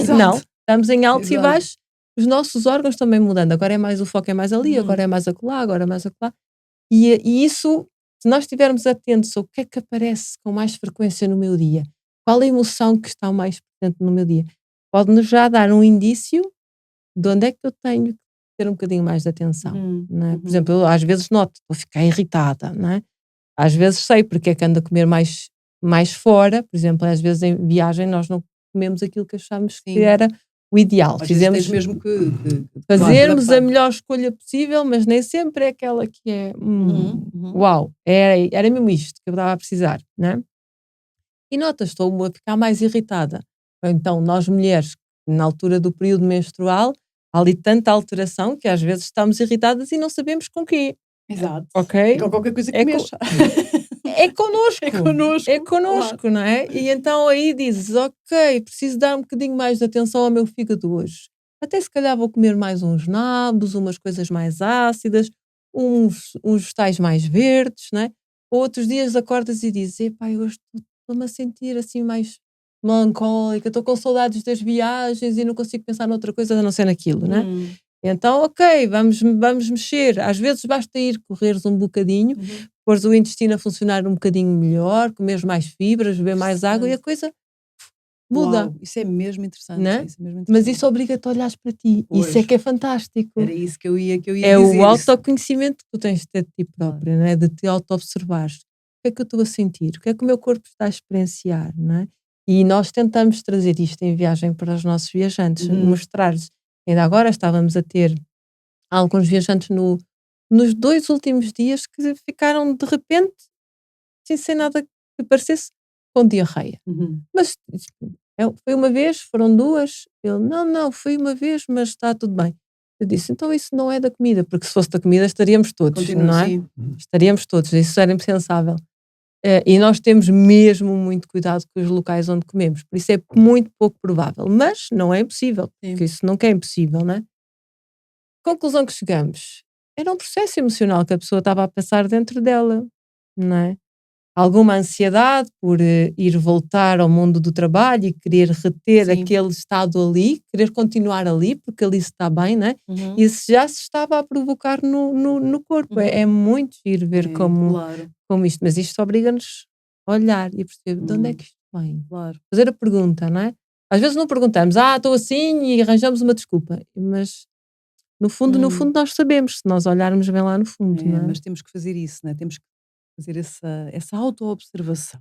não, estamos em altos e baixos, os nossos órgãos também mudando. Agora é mais, o foco é mais ali, agora é mais acolá, agora é mais acolá. E isso, se nós estivermos atentos ao que é que aparece com mais frequência no meu dia, qual a emoção que está mais presente no meu dia, pode-nos já dar um indício de onde é que eu tenho que ter um bocadinho mais de atenção. Não é? Por exemplo, eu às vezes noto, estou a ficar irritada, não é? Às vezes sei porque é que ando a comer mais fora, por exemplo, às vezes em viagem nós não comemos aquilo que achamos que era o ideal. Às vezes Fizemos tens mesmo que fazermos adaptar. a melhor escolha possível, mas nem sempre é aquela que é Uhum. uau, era mesmo isto que eu estava a precisar, né? E notas, estou a ficar mais irritada. Ou então, nós mulheres, na altura do período menstrual, há ali tanta alteração que às vezes estamos irritadas e não sabemos com quê. Exato. Ok? Com qualquer coisa que É mexa. É connosco. É connosco. É connosco, não é? E então aí dizes, ok, preciso dar um bocadinho mais de atenção ao meu fígado hoje. Até se calhar vou comer mais uns nabos, umas coisas mais ácidas, uns vegetais mais verdes, não é? Outros dias acordas e dizes, epá, eu hoje estou-me a sentir assim mais melancólica, estou com saudades das viagens e não consigo pensar noutra coisa a não ser naquilo, não é? Então, ok, vamos mexer. Às vezes basta ir correres um bocadinho, pôres o intestino a funcionar um bocadinho melhor, comeres mais fibras, beber mais água e a coisa muda. Uau, isso é mesmo interessante. Né? Isso é mesmo Mas interessante. isso obriga-te a olhares para ti. Pois. Isso é que é fantástico. Era isso que eu ia É dizer. o autoconhecimento que tu tens de ter de ti própria, não é? De te auto-observares. O que é que eu estou a sentir? O que é que o meu corpo está a experienciar? Não é? E nós tentamos trazer isto em viagem para os nossos viajantes, mostrar-lhes. Ainda agora estávamos a ter alguns viajantes nos 2 últimos dias que ficaram de repente, sem nada que parecesse, com diarreia. Mas foi uma vez, foram 2. Ele, não, foi uma vez, mas está tudo bem. Eu disse, então isso não é da comida, porque se fosse da comida estaríamos todos, Continua, não é? sim. Estaríamos todos, isso era impensável. E nós temos mesmo muito cuidado com os locais onde comemos, por isso é muito pouco provável, mas não é impossível, porque isso nunca é impossível, não é? Conclusão que chegamos, era um processo emocional que a pessoa estava a passar dentro dela, não é? Alguma ansiedade por ir voltar ao mundo do trabalho e querer reter aquele estado ali, querer continuar ali, porque ali se está bem, não é? E isso já se estava a provocar no corpo. É muito giro ver como isto, mas isto obriga-nos a olhar e a perceber de onde é que isto vem. Fazer a pergunta, não é? Às vezes não perguntamos, estou assim e arranjamos uma desculpa, mas no fundo nós sabemos, se nós olharmos bem lá no fundo, não é? Mas temos que fazer isso, não é? Temos que fazer essa auto-observação,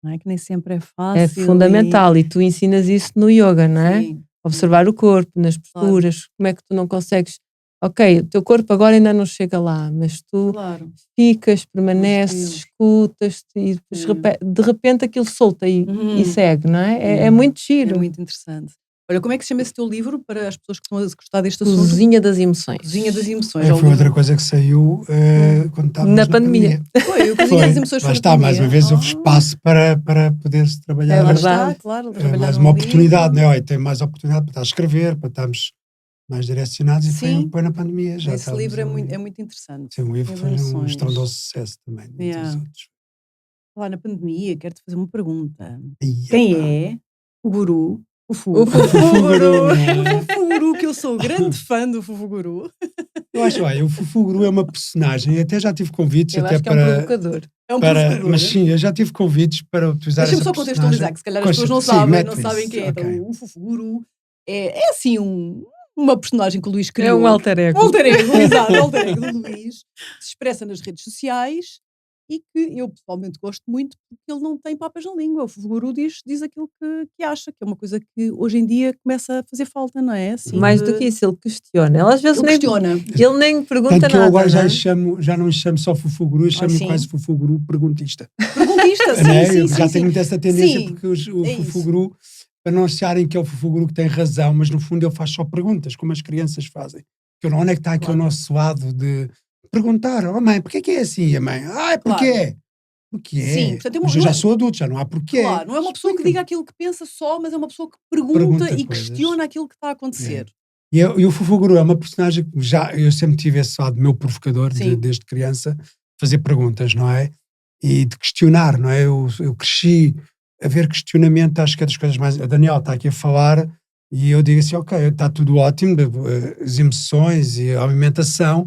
não é? Que nem sempre é fácil. É fundamental e tu ensinas isso no yoga, não é? Sim. Observar o corpo, nas posturas, como é que tu não consegues... Ok, o teu corpo agora ainda não chega lá, mas tu ficas, permaneces, escutas-te e depois de repente aquilo solta e segue, não é? É muito giro. É muito interessante. Olha, como é que se chama esse teu livro para as pessoas que estão a gostar deste assunto? Cozinha das Emoções. Cozinha das Emoções. Foi outra coisa que saiu quando estávamos na pandemia. Foi, o Cozinha das Emoções. Lá está, mais uma vez houve espaço para poder-se trabalhar. É verdade. Claro, mais uma oportunidade, não é? Olha, tem mais oportunidade para estar a escrever, para estarmos mais direcionados, e foi na pandemia. Já esse livro é muito interessante. Sim, o livro foi um estrondoso sucesso também. Lá na pandemia, quero-te fazer uma pergunta. Quem é o guru? O Fufu Guru. O Fufu Guru, que eu sou grande fã do Fufu Guru. Eu acho, o Fufu Guru é uma personagem, até já tive convites eu até acho que para... é um provocador. Mas sim, eu já tive convites para utilizar essa Deixa-me só contextualizar, que se calhar as pessoas não sabem quem é. Então, o Fufu Guru é assim uma personagem que o Luís criou. É um alter ego. Um alter ego, exato, um alter ego do Luís, que se expressa nas redes sociais e que eu pessoalmente gosto muito porque ele não tem papas na língua. O Fufu Guru diz aquilo que acha, que é uma coisa que hoje em dia começa a fazer falta, não é? Assim, mais do que isso, ele questiona. Ele às vezes ele nem pergunta nada. Tanto que eu agora já não chamo só Fufu Guru, eu chamo quase Fufu Guru perguntista. Perguntista, sim. Já tenho muito essa tendência porque o Fufu Guru, para não acharem que é o Fufu Guru que tem razão, mas no fundo ele faz só perguntas, como as crianças fazem. Onde é que está aqui o nosso lado de perguntar, mãe, porquê que é assim? E a mãe, porquê? Porque é. Sim, portanto, mas eu já sou adulto, já não há porquê. Claro, não é uma pessoa que diga aquilo que pensa só, mas é uma pessoa que pergunta e questiona aquilo que está a acontecer. E o Fufu Guru é uma personagem que eu sempre tive esse lado meu provocador, desde criança, fazer perguntas, não é? E de questionar, não é? Eu cresci a ver questionamento, acho que é das coisas mais... A Daniela está aqui a falar e eu digo assim, ok, está tudo ótimo, as emoções e a alimentação,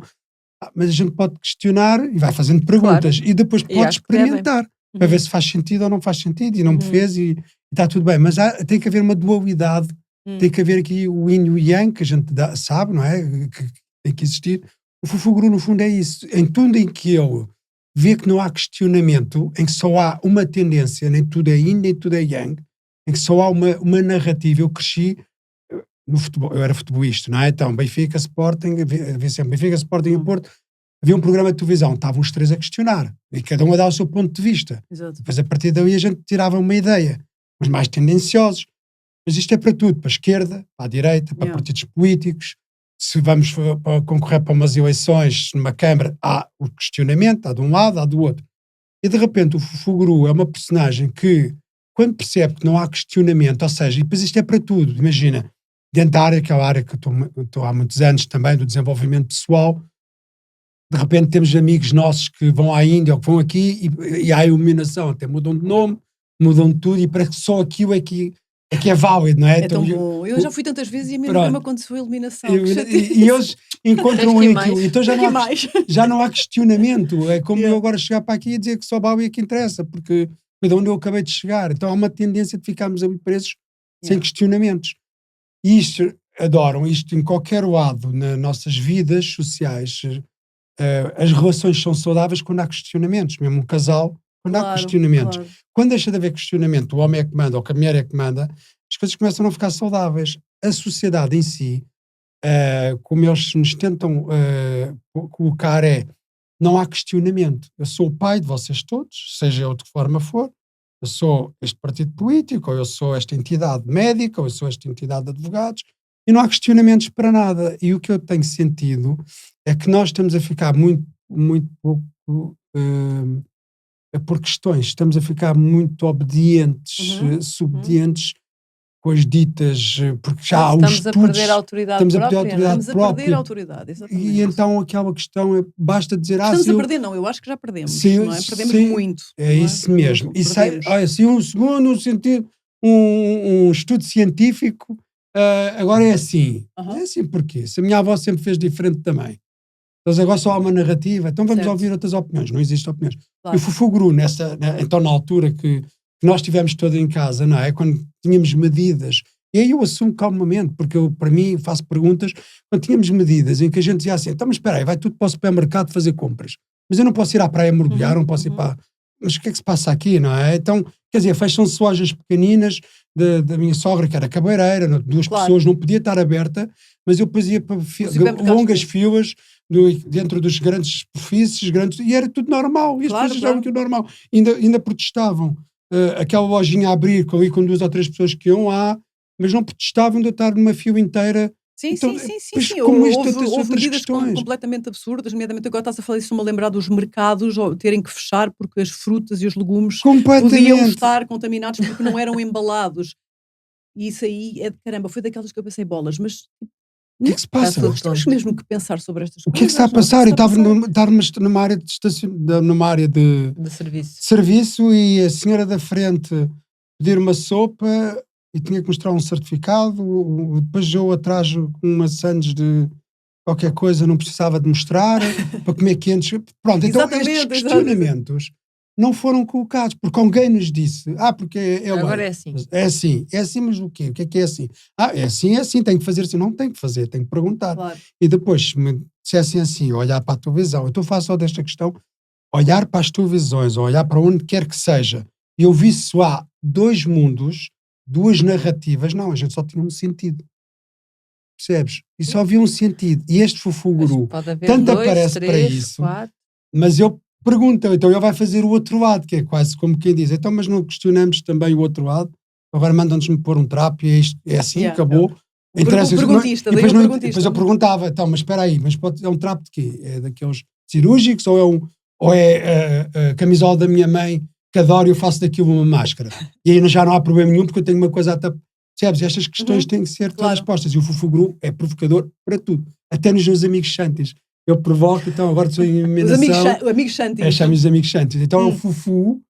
mas a gente pode questionar e vai fazendo perguntas e depois pode experimentar para ver se faz sentido ou não faz sentido e não me fez e está tudo bem, mas tem que haver uma dualidade, tem que haver aqui o yin e o yang que a gente sabe, não é? Que tem que existir. O Fufu Guru no fundo é isso, em tudo em que ele vê que não há questionamento, em que só há uma tendência, nem tudo é yin nem tudo é yang, em que só há uma narrativa. Eu cresci no futebol, eu era futebolista, não é? Então, Benfica, Sporting, havia sempre Benfica, Sporting e Porto, havia um programa de televisão, estavam os três a questionar, e cada um a dar o seu ponto de vista. Exato. Depois, a partir daí, a gente tirava uma ideia, os mais tendenciosos. Mas isto é para tudo, para a esquerda, para a direita, para partidos políticos. Se vamos concorrer para umas eleições numa Câmara, há o questionamento, há de um lado, há do outro. E de repente o Fufu Guru é uma personagem que, quando percebe que não há questionamento, ou seja, e depois isto é para tudo, imagina, dentro da área, que é a área que eu estou há muitos anos também, do desenvolvimento pessoal, de repente temos amigos nossos que vão à Índia ou que vão aqui e há a iluminação, até mudam de nome, mudam de tudo e parece que só aquilo é que é válido, não é? É tão bom. Eu já fui tantas vezes e a mim nunca me aconteceu a iluminação. E eles encontram aquilo. Então já não há questionamento. É como eu agora chegar para aqui e dizer que só Bauer é que interessa, porque foi de onde eu acabei de chegar. Então há uma tendência de ficarmos ali presos sem questionamentos. E isto, adoram isto em qualquer lado, nas nossas vidas sociais. As relações são saudáveis quando há questionamentos. Mesmo um casal, quando há questionamentos. Claro. Quando deixa de haver questionamento, o homem é que manda ou que a mulher é que manda, as coisas começam a não ficar saudáveis. A sociedade em si, como eles nos tentam colocar, não há questionamento. Eu sou o pai de vocês todos, seja eu de que forma for, eu sou este partido político, ou eu sou esta entidade médica, ou eu sou esta entidade de advogados, e não há questionamentos para nada. E o que eu tenho sentido é que nós estamos a ficar muito, muito pouco por questões, estamos a ficar muito obedientes, subedientes com as ditas, porque já há uns estudos... Estamos a perder a autoridade própria. Estamos a perder a autoridade, exatamente. E então aquela questão é, basta dizer... Estamos a perder, não, eu acho que já perdemos, não é? Perdemos muito. É isso mesmo. E se segundo sentido, um estudo científico, agora é assim. É assim porquê? Se a minha avó sempre fez diferente também. Então agora só há uma narrativa, então vamos ouvir outras opiniões, não existem opiniões. Claro. E o Fufu Guru, então na altura que nós estivemos todos em casa, não é? Quando tínhamos medidas, e aí eu assumo calmamente, porque eu, para mim, faço perguntas, quando tínhamos medidas em que a gente dizia assim, então mas espera aí, vai tudo para o supermercado fazer compras, mas eu não posso ir à praia mergulhar, não posso ir para... Mas o que é que se passa aqui, não é? Então, quer dizer, fecham-se lojas pequeninas da minha sogra, que era cabeleireira, duas pessoas, não podia estar aberta, mas eu depois ia para longas filas dentro dos grandes superfícies, e era tudo normal, e as pessoas achavam que era normal. Ainda protestavam. Aquela lojinha a abrir, ali com 2 ou 3 pessoas que iam lá, mas não protestavam de eu estar numa fila inteira. Sim. Como isto, houve medidas completamente absurdas, nomeadamente agora estás a falar isso, me lembrar dos mercados terem que fechar porque as frutas e os legumes podiam estar contaminados porque não eram embalados. E isso aí é de caramba, foi daquelas que eu pensei bolas, mas... O que é que se passa? Temos mesmo que pensar sobre estas coisas. O que é que está a passar? Eu estava numa área numa área de serviço e a senhora da frente pedir uma sopa e tinha que mostrar um certificado, depois eu atrás com umas sandes de qualquer coisa não precisava de mostrar para comer quentes. Pronto, então estes questionamentos não foram colocados, porque alguém nos disse, porque agora é assim. É assim, mas o quê? O que é assim? É assim, tem que fazer assim. Não tem que fazer, tem que perguntar. Claro. E depois, se me dissessem assim, olhar para a televisão, eu estou a falar só desta questão, olhar para as televisões, ou olhar para onde quer que seja, e eu vi se há 2 mundos, 2 narrativas, não, a gente só tinha um sentido. Percebes? E só havia um sentido. E este Fufu Guru, tanto aparece para isso, 4. mas eu pergunta, então ele vai fazer o outro lado, que é quase como quem diz, então mas não questionamos também o outro lado, agora mandam-nos-me pôr um trapo e é assim, acabou. Interessa, depois eu perguntava, então, mas espera aí, mas é um trapo de quê? É daqueles cirúrgicos ou é a camisola da minha mãe que adoro e eu faço daquilo uma máscara? E aí já não há problema nenhum porque eu tenho uma coisa a tapar. Percebes? Estas questões têm que ser todas respostas e o Fufu Guru é provocador para tudo, até nos meus amigos Shantis. Eu provoco, então agora sou em iluminação. Os amigos Shantis. Chamo os amigos Shantis. Então é o Fufu,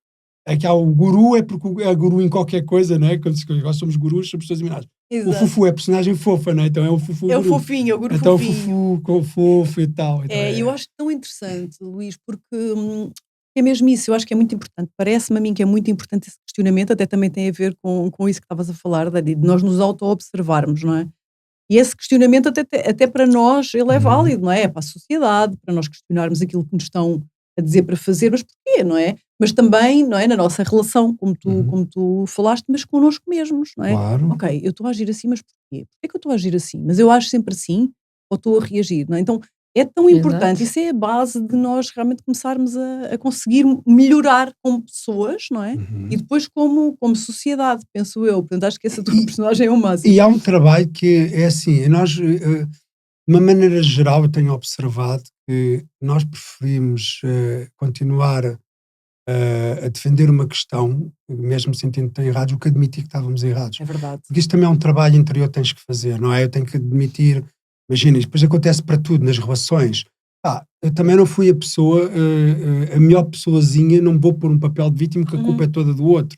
que há o guru, é porque é guru em qualquer coisa, não é? Quando nós somos gurus, somos pessoas iluminadas. O Fufu é personagem fofa, não é? Então é o Fufu. É o fofinho, é o guru então fofinho. Então o Fufu com o fofo e tal. Então eu acho tão interessante, Luís, porque é mesmo isso, eu acho que é muito importante. Parece-me a mim que é muito importante esse questionamento, até também tem a ver com isso que estavas a falar, de nós nos auto-observarmos, não é? E esse questionamento até para nós ele é válido, não é? É para a sociedade, para nós questionarmos aquilo que nos estão a dizer para fazer, mas porquê, não é? Mas também, não é, na nossa relação, como tu falaste, mas connosco mesmos, não é? Claro. Ok, eu estou a agir assim, mas porquê? Porquê que eu estou a agir assim? Mas eu ajo sempre assim ou estou a reagir, não é? Então é tão importante, isso é a base de nós realmente começarmos a conseguir melhorar como pessoas, não é? E depois como sociedade, penso eu. Portanto, acho que essa tua personagem é o máximo. E há um trabalho que é assim, nós, de uma maneira geral, eu tenho observado que nós preferimos continuar a defender uma questão, mesmo sentindo que estão errados, do que admitir que estávamos errados. É verdade. Porque isso também é um trabalho interior que tens que fazer, não é? Eu tenho que admitir, imagina, isto depois acontece para tudo, nas relações. Eu também não fui a pessoa, a melhor pessoazinha, não vou pôr um papel de vítima que a culpa é toda do outro.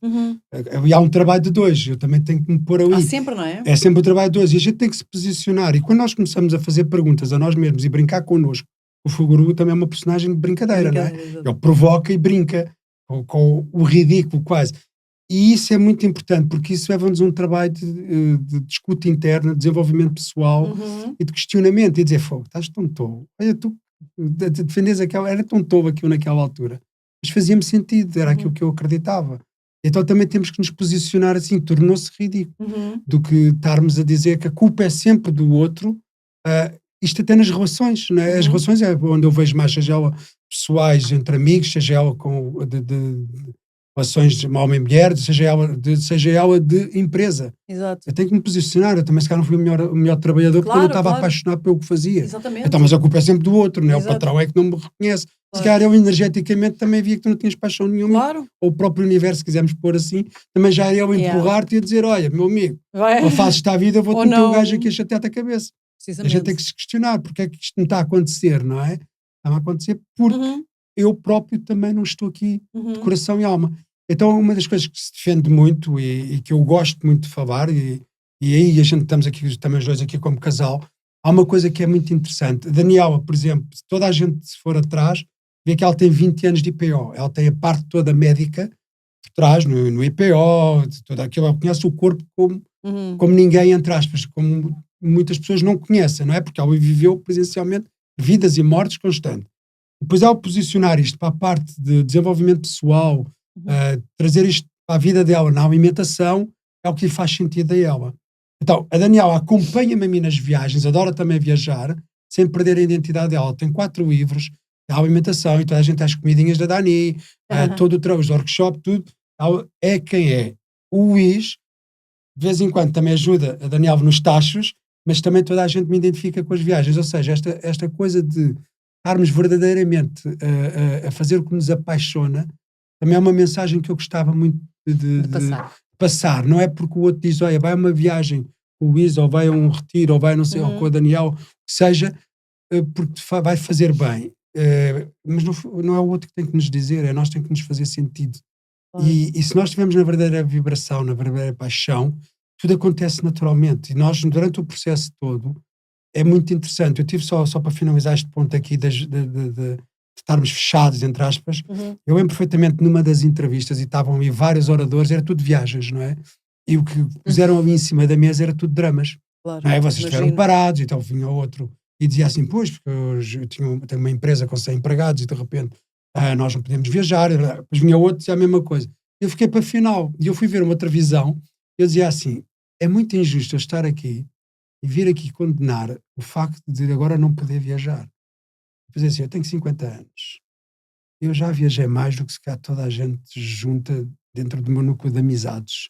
E há um trabalho de dois, eu também tenho que me pôr ali. Há sempre, não é? É sempre o trabalho de dois, e a gente tem que se posicionar. E quando nós começamos a fazer perguntas a nós mesmos e brincar connosco, o Fuguru também é uma personagem de brincadeira, não é? Ele provoca e brinca com o ridículo quase. E isso é muito importante, porque isso leva-nos a um trabalho de escuta interna, de desenvolvimento pessoal e de questionamento, e dizer, fogo, estás tão tolo. Olha, tu defendes aquela, era tão tolo aquilo naquela altura. Mas fazia-me sentido, era aquilo que eu acreditava. Então também temos que nos posicionar assim, tornou-se ridículo, do que estarmos a dizer que a culpa é sempre do outro, isto até nas relações, não é? As relações é onde eu vejo mais, seja ela pessoais entre amigos, seja ela com de relações de homem e mulher, seja ela de empresa. Exato. Eu tenho que me posicionar, eu também se calhar não fui o melhor trabalhador, porque eu não estava apaixonado pelo que fazia. Exatamente. Então, mas a culpa é sempre do outro, não é? Exato. O patrão é que não me reconhece. Se calhar eu energeticamente também via que tu não tinhas paixão nenhuma. Claro. Ou o próprio universo, se quisermos pôr assim, também já era eu empurrar-te e a dizer, olha, meu amigo, ou fazes-te à vida, eu vou-te meter o gajo aqui a chatear-te a cabeça. A gente tem que se questionar, porque é que isto não está a acontecer, não é? Está a acontecer porque eu próprio também não estou aqui de coração e alma. Então uma das coisas que se defende muito e que eu gosto muito de falar, e aí a gente estamos aqui também os dois aqui como casal, há uma coisa que é muito interessante. A Daniela, por exemplo, se toda a gente se for atrás, vê que ela tem 20 anos de IPO, ela tem a parte toda médica por trás, no IPO, toda aquilo, ela conhece o corpo como ninguém, entre aspas, como muitas pessoas não conhecem, não é? Porque ela viveu presencialmente vidas e mortes constantes. Depois, ao posicionar isto para a parte de desenvolvimento pessoal, trazer isto para a vida dela na alimentação, é o que lhe faz sentido a ela. Então, a Daniela acompanha-me a mim nas viagens, adora também viajar, sem perder a identidade dela. Ela tem 4 livros da alimentação, e toda a gente tem as comidinhas da Dani, todo os workshop, tudo. Ela é quem é. O Luís, de vez em quando, também ajuda a Daniela nos tachos, mas também toda a gente me identifica com as viagens. Ou seja, esta coisa de estarmos verdadeiramente a fazer o que nos apaixona, também é uma mensagem que eu gostava muito de passar. Não é porque o outro diz, olha, vai a uma viagem com o Luís, ou vai a um retiro, ou vai não sei, ou com a Daniel, que seja, porque vai fazer bem. Mas não é o outro que tem que nos dizer, é nós que temos que nos fazer sentido. E se nós estivermos na verdadeira vibração, na verdadeira paixão, tudo acontece naturalmente. E nós, durante o processo todo, é muito interessante. Eu tive só para finalizar este ponto aqui de estarmos fechados, entre aspas. Eu lembro perfeitamente numa das entrevistas, e estavam ali vários oradores, era tudo viagens, não é? E o que puseram ali em cima da mesa era tudo dramas. Claro, não é? Vocês estiveram parados, então vinha outro e dizia assim, pois, porque eu tenho uma empresa com 100 empregados e de repente nós não podemos viajar. Depois vinha outro e dizia a mesma coisa. Eu fiquei para a final, e eu fui ver uma televisão, e eu dizia assim, é muito injusto eu estar aqui e vir aqui condenar o facto de agora não poder viajar. Pois é, assim, eu tenho 50 anos. Eu já viajei mais do que se calhar toda a gente junta dentro do meu núcleo de amizades.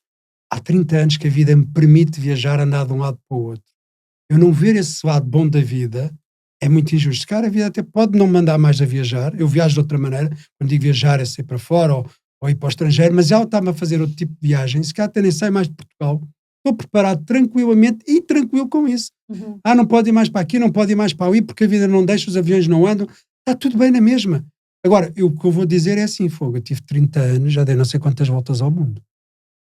Há 30 anos que a vida me permite viajar, andar de um lado para o outro. Eu não ver esse lado bom da vida é muito injusto. Se calhar a vida até pode não mandar mais a viajar. Eu viajo de outra maneira. Quando digo viajar é sair para fora ou ir para o estrangeiro, mas ela está-me a fazer outro tipo de viagem. Se calhar até nem sai mais de Portugal. Estou preparado tranquilamente e tranquilo com isso. Não pode ir mais para aqui, não pode ir mais para ali, porque a vida não deixa, os aviões não andam. Está tudo bem na mesma. Agora, o que eu vou dizer é assim, fogo, eu tive 30 anos, já dei não sei quantas voltas ao mundo.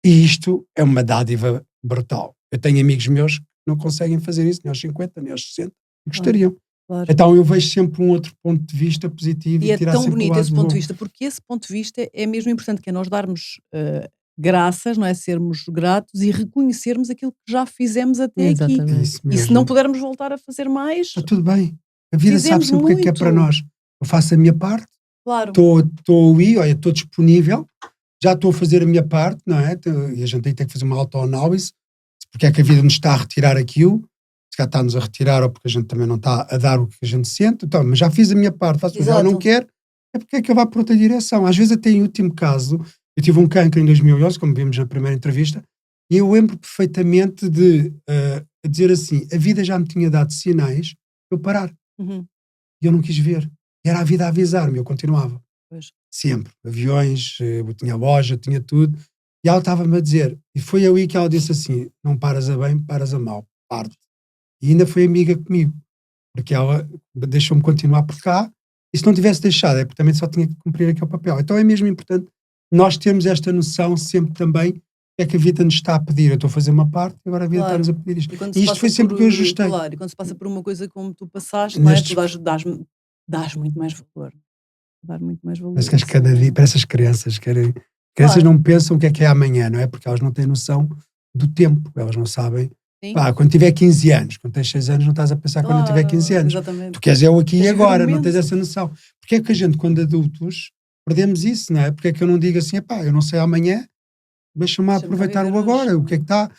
E isto é uma dádiva brutal. Eu tenho amigos meus que não conseguem fazer isso, nem aos 50, nem aos 60, e gostariam. Claro. Então eu vejo sempre um outro ponto de vista positivo. E é tirar tão sempre bonito o esse lado ponto bom. de vista, porque esse ponto de vista é mesmo importante, que é nós darmos graças, não é? Sermos gratos e reconhecermos aquilo que já fizemos até aqui. É isso E mesmo. se não pudermos voltar a fazer mais, Está tudo bem. A vida sabe fizemos sempre o que é para muito. nós. Eu faço a minha parte, Claro. Estou aí, olha, estou disponível, já estou a fazer a minha parte, não é? E a gente aí tem que fazer uma autoanálise, porque é que a vida nos está a retirar aquilo, se calhar está-nos a retirar ou porque a gente também não está a dar o que a gente sente, então, mas já fiz a minha parte, faço, ela não quer, é porque é que eu vá por outra direção. Às vezes até em último caso, eu tive um cancro em 2011, como vimos na primeira entrevista, e eu lembro perfeitamente de dizer assim, a vida já me tinha dado sinais para eu parar, e eu não quis ver. Era a vida a avisar-me, eu continuava. Pois. Sempre. Aviões, eu tinha loja, tinha tudo. E ela estava-me a dizer, e foi aí que ela disse assim, não paras a bem, paras a mal, parte. E ainda foi amiga comigo, porque ela deixou-me continuar por cá, e se não tivesse deixado, é porque também só tinha que cumprir aquele papel. Então é mesmo importante nós termos esta noção sempre também, é que a vida nos está a pedir, eu estou a fazer uma parte, agora a vida está-nos a pedir isto. E isto foi sempre que eu ajustei. Claro, e quando se passa por uma coisa como tu passaste, não é? Tu dás muito mais valor. Dar muito mais valor. Parece que cada dia, para essas crianças, crianças não pensam o que é amanhã, não é? Porque elas não têm noção do tempo, elas não sabem. Quando tiver 15 anos, quando tens 6 anos, não estás a pensar quando eu tiver 15 anos. Exatamente. Tu queres eu aqui e agora, não tens essa noção. Porque é que a gente, quando adultos, perdemos isso, não é? Porque é que eu não digo assim, eu não sei amanhã, deixa-me aproveitar o agora, o que é que está,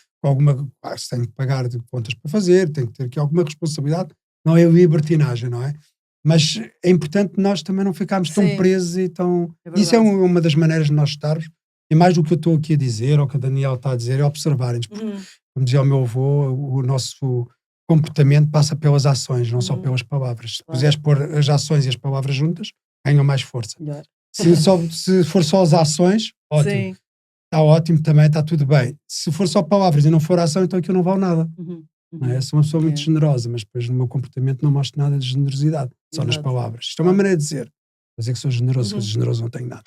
se tenho que pagar de contas para fazer, tenho que ter aqui alguma responsabilidade, não é libertinagem, não é? Mas é importante nós também não ficarmos tão presos e tão... Isso é uma das maneiras de nós estarmos, e mais do que eu estou aqui a dizer, ou que a Daniela está a dizer, é observarem-nos. Como dizia o meu avô, o nosso comportamento passa pelas ações, não só pelas palavras. Se puseres pôr as ações e as palavras juntas, ganham mais força. Se for só as ações, ótimo. Está ótimo também, está tudo bem. Se for só palavras e não for ação, então aquilo não vale nada. Não é? Sou uma pessoa muito generosa, mas depois no meu comportamento não mostro nada de generosidade, só nas palavras. Isto é uma maneira de dizer. Dizer que sou generoso, mas generoso não tenho nada.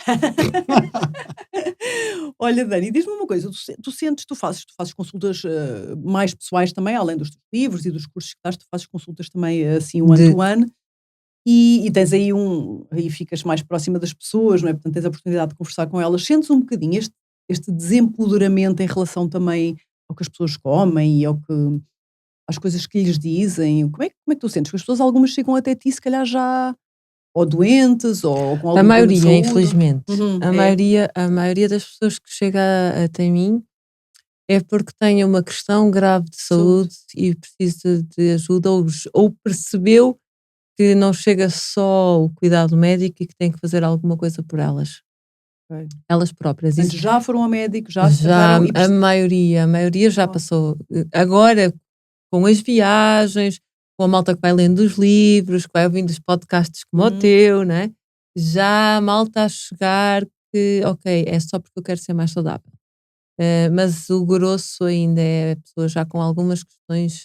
Olha, Dani, diz-me uma coisa, tu fazes consultas mais pessoais também, além dos teus livros e dos cursos que estás, tu fazes consultas também assim one-to-one, e tens aí aí ficas mais próxima das pessoas, não é? Portanto tens a oportunidade de conversar com elas, sentes um bocadinho este desempoderamento em relação também ao que as pessoas comem e às coisas que lhes dizem. Como é que tu sentes? Que as pessoas, algumas chegam até ti, se calhar já ou doentes, ou com algum A maioria, problema de saúde. infelizmente. A maioria das pessoas que chega até mim é porque têm uma questão grave de saúde e precisa de ajuda, ou percebeu que não chega só o cuidado médico e que tem que fazer alguma coisa por elas. Elas próprias. Portanto, já foram ao médico, já se trataram a maioria já passou. Agora, com as viagens, com a malta que vai lendo os livros, que vai ouvindo os podcasts como o teu, né? Já a malta a chegar que, ok, é só porque eu quero ser mais saudável. Mas o grosso ainda é a pessoa já com algumas questões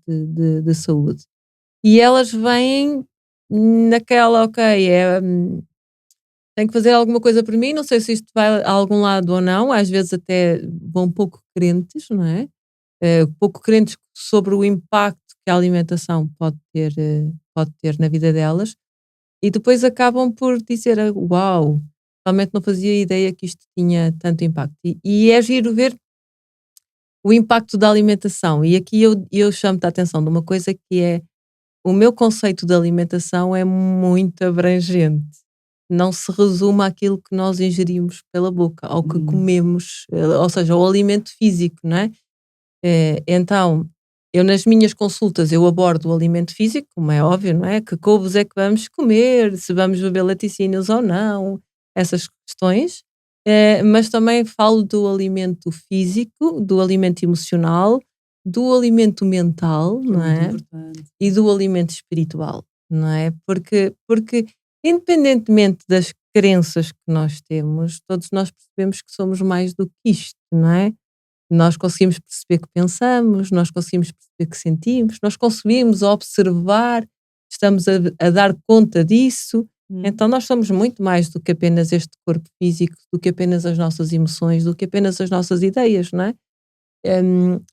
de saúde. E elas vêm naquela, ok, tenho que fazer alguma coisa por mim, não sei se isto vai a algum lado ou não, às vezes até vão pouco crentes, não é? Pouco crentes sobre o impacto que a alimentação pode ter na vida delas, e depois acabam por dizer, uau, realmente não fazia ideia que isto tinha tanto impacto. E é giro ver o impacto da alimentação, e aqui eu chamo-te a atenção de uma coisa que é, o meu conceito de alimentação é muito abrangente. Não se resume àquilo que nós ingerimos pela boca, ao que comemos, ou seja, ao alimento físico, não é? Então, eu nas minhas consultas eu abordo o alimento físico, como é óbvio, não é? Que couves é que vamos comer, se vamos beber laticínios ou não, essas questões. Mas também falo do alimento físico, do alimento emocional, do alimento mental, não é? E do alimento espiritual, não é? Porque independentemente das crenças que nós temos, todos nós percebemos que somos mais do que isto, não é? Nós conseguimos perceber que pensamos, nós conseguimos perceber que sentimos, nós conseguimos observar, estamos a dar conta disso. Então nós somos muito mais do que apenas este corpo físico, do que apenas as nossas emoções, do que apenas as nossas ideias, não é?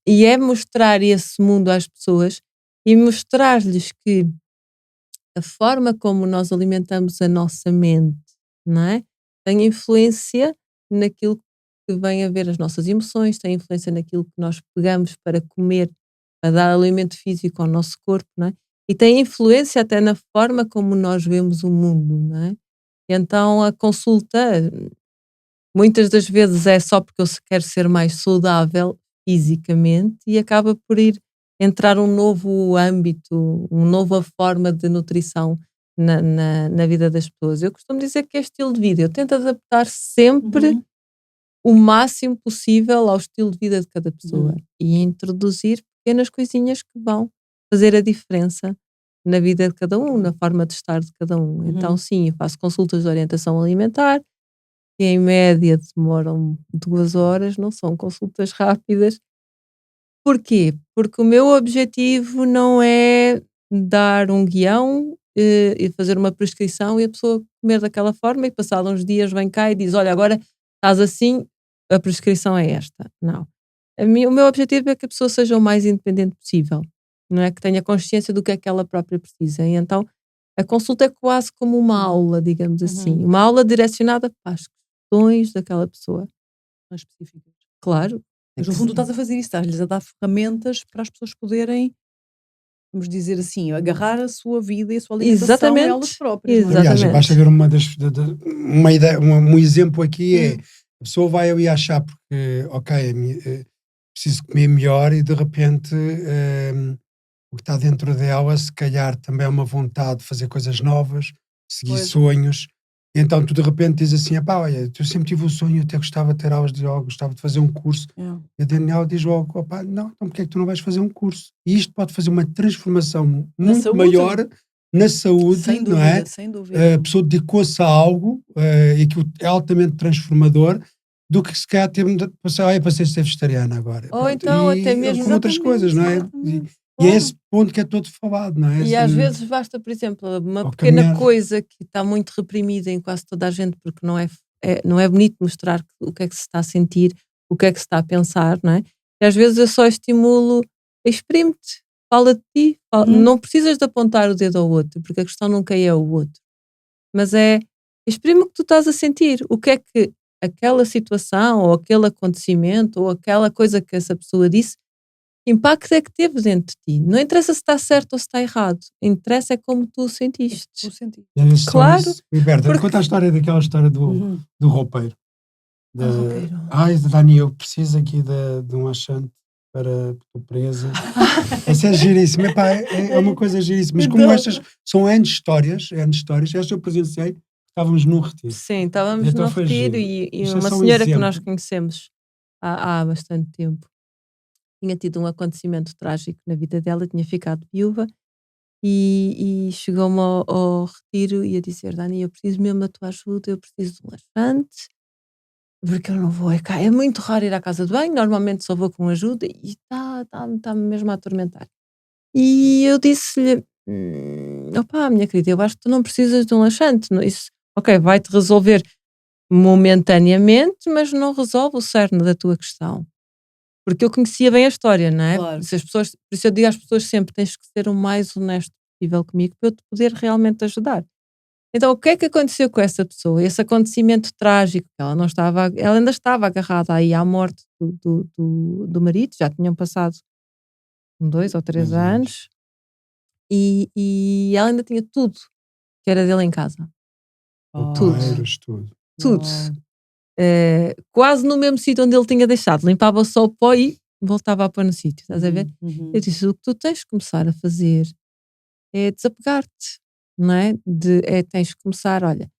E é mostrar esse mundo às pessoas e mostrar-lhes que a forma como nós alimentamos a nossa mente, não é? Tem influência naquilo que vem a ver as nossas emoções, tem influência naquilo que nós pegamos para comer, para dar alimento físico ao nosso corpo, não é? E tem influência até na forma como nós vemos o mundo, não é? Então a consulta muitas das vezes é só porque eu quero ser mais saudável fisicamente e acaba por entrar um novo âmbito, uma nova forma de nutrição na vida das pessoas. Eu costumo dizer que é estilo de vida. Eu tento adaptar sempre o máximo possível ao estilo de vida de cada pessoa e introduzir pequenas coisinhas que vão fazer a diferença na vida de cada um, na forma de estar de cada um. Então sim, eu faço consultas de orientação alimentar que em média demoram 2 horas, não são consultas rápidas. Porquê? Porque o meu objetivo não é dar um guião e fazer uma prescrição e a pessoa comer daquela forma e passados uns dias vem cá e diz, olha, agora estás assim, a prescrição é esta. Não. O meu objetivo é que a pessoa seja o mais independente possível, não é? Que tenha consciência do que é que ela própria precisa. E então a consulta é quase como uma aula, digamos assim. Uma aula direcionada para as questões daquela pessoa. Mais específicas. Claro. Mas no fundo tu estás a fazer isso, estás-lhes a dar ferramentas para as pessoas poderem, vamos dizer assim, agarrar a sua vida e a sua alimentação a elas próprias. Exatamente. Aliás, basta ver uma ideia, um exemplo aqui é, a pessoa vai ali achar porque, ok, preciso comer melhor e de repente o que está dentro dela, se calhar também é uma vontade de fazer coisas novas, seguir sonhos. E então tu de repente dizes assim, olha, eu sempre tive um sonho, eu até gostava de ter aulas de yoga, gostava de fazer um curso. E a Daniela diz logo, não, então porque é que tu não vais fazer um curso? E isto pode fazer uma transformação muito maior na saúde, sem dúvida, não é? Sem dúvida. A pessoa dedicou-se a algo e que é altamente transformador do que se calhar ter passar, para ser vegetariana agora. Ou então até mesmo com outras coisas, não é? E é esse ponto que é todo falado, não é? E às vezes basta, por exemplo, uma pequena coisa que está muito reprimida em quase toda a gente, porque não é bonito mostrar o que é que se está a sentir, o que é que se está a pensar, não é? E às vezes eu só estimulo, exprime-te, fala de ti, não precisas de apontar o dedo ao outro, porque a questão nunca é o outro, mas exprime o que tu estás a sentir, o que é que aquela situação, ou aquele acontecimento, ou aquela coisa que essa pessoa disse, que impacto é que teve dentro de ti? Não interessa se está certo ou se está errado. Interessa é como tu o sentiste. Claro. Liberta, conta a história daquela história do roupeiro. Dani, eu preciso aqui de um achante para a presa. Essa é giríssima. É uma coisa giríssima. Mas como estas são N histórias, esta eu presenciei, estávamos num retiro. Sim, estávamos num retiro e uma senhora que nós conhecemos há bastante tempo tinha tido um acontecimento trágico na vida dela, tinha ficado viúva e chegou-me ao retiro e a dizer, Dani, eu preciso mesmo da tua ajuda, eu preciso de um laxante, porque eu não vou, é muito raro ir à casa de banho, normalmente só vou com ajuda e está-me mesmo a atormentar. E eu disse-lhe, minha querida, eu acho que tu não precisas de um laxante, isso, ok, vai-te resolver momentaneamente, mas não resolve o cerne da tua questão. Porque eu conhecia bem a história, não é? Claro. Por isso eu digo às pessoas sempre, tens que ser o mais honesto possível comigo para eu te poder realmente ajudar. Então o que é que aconteceu com essa pessoa? Esse acontecimento trágico, ela ainda estava agarrada aí à morte do marido, já tinham passado 2 ou 3 anos e ela ainda tinha tudo que era dele em casa. Tudo. Quase no mesmo sítio onde ele tinha deixado, limpava só o pó e voltava a pôr no sítio, estás a ver? Eu disse, o que tu tens que começar a fazer é desapegar-te, não é? Tens que começar, olha,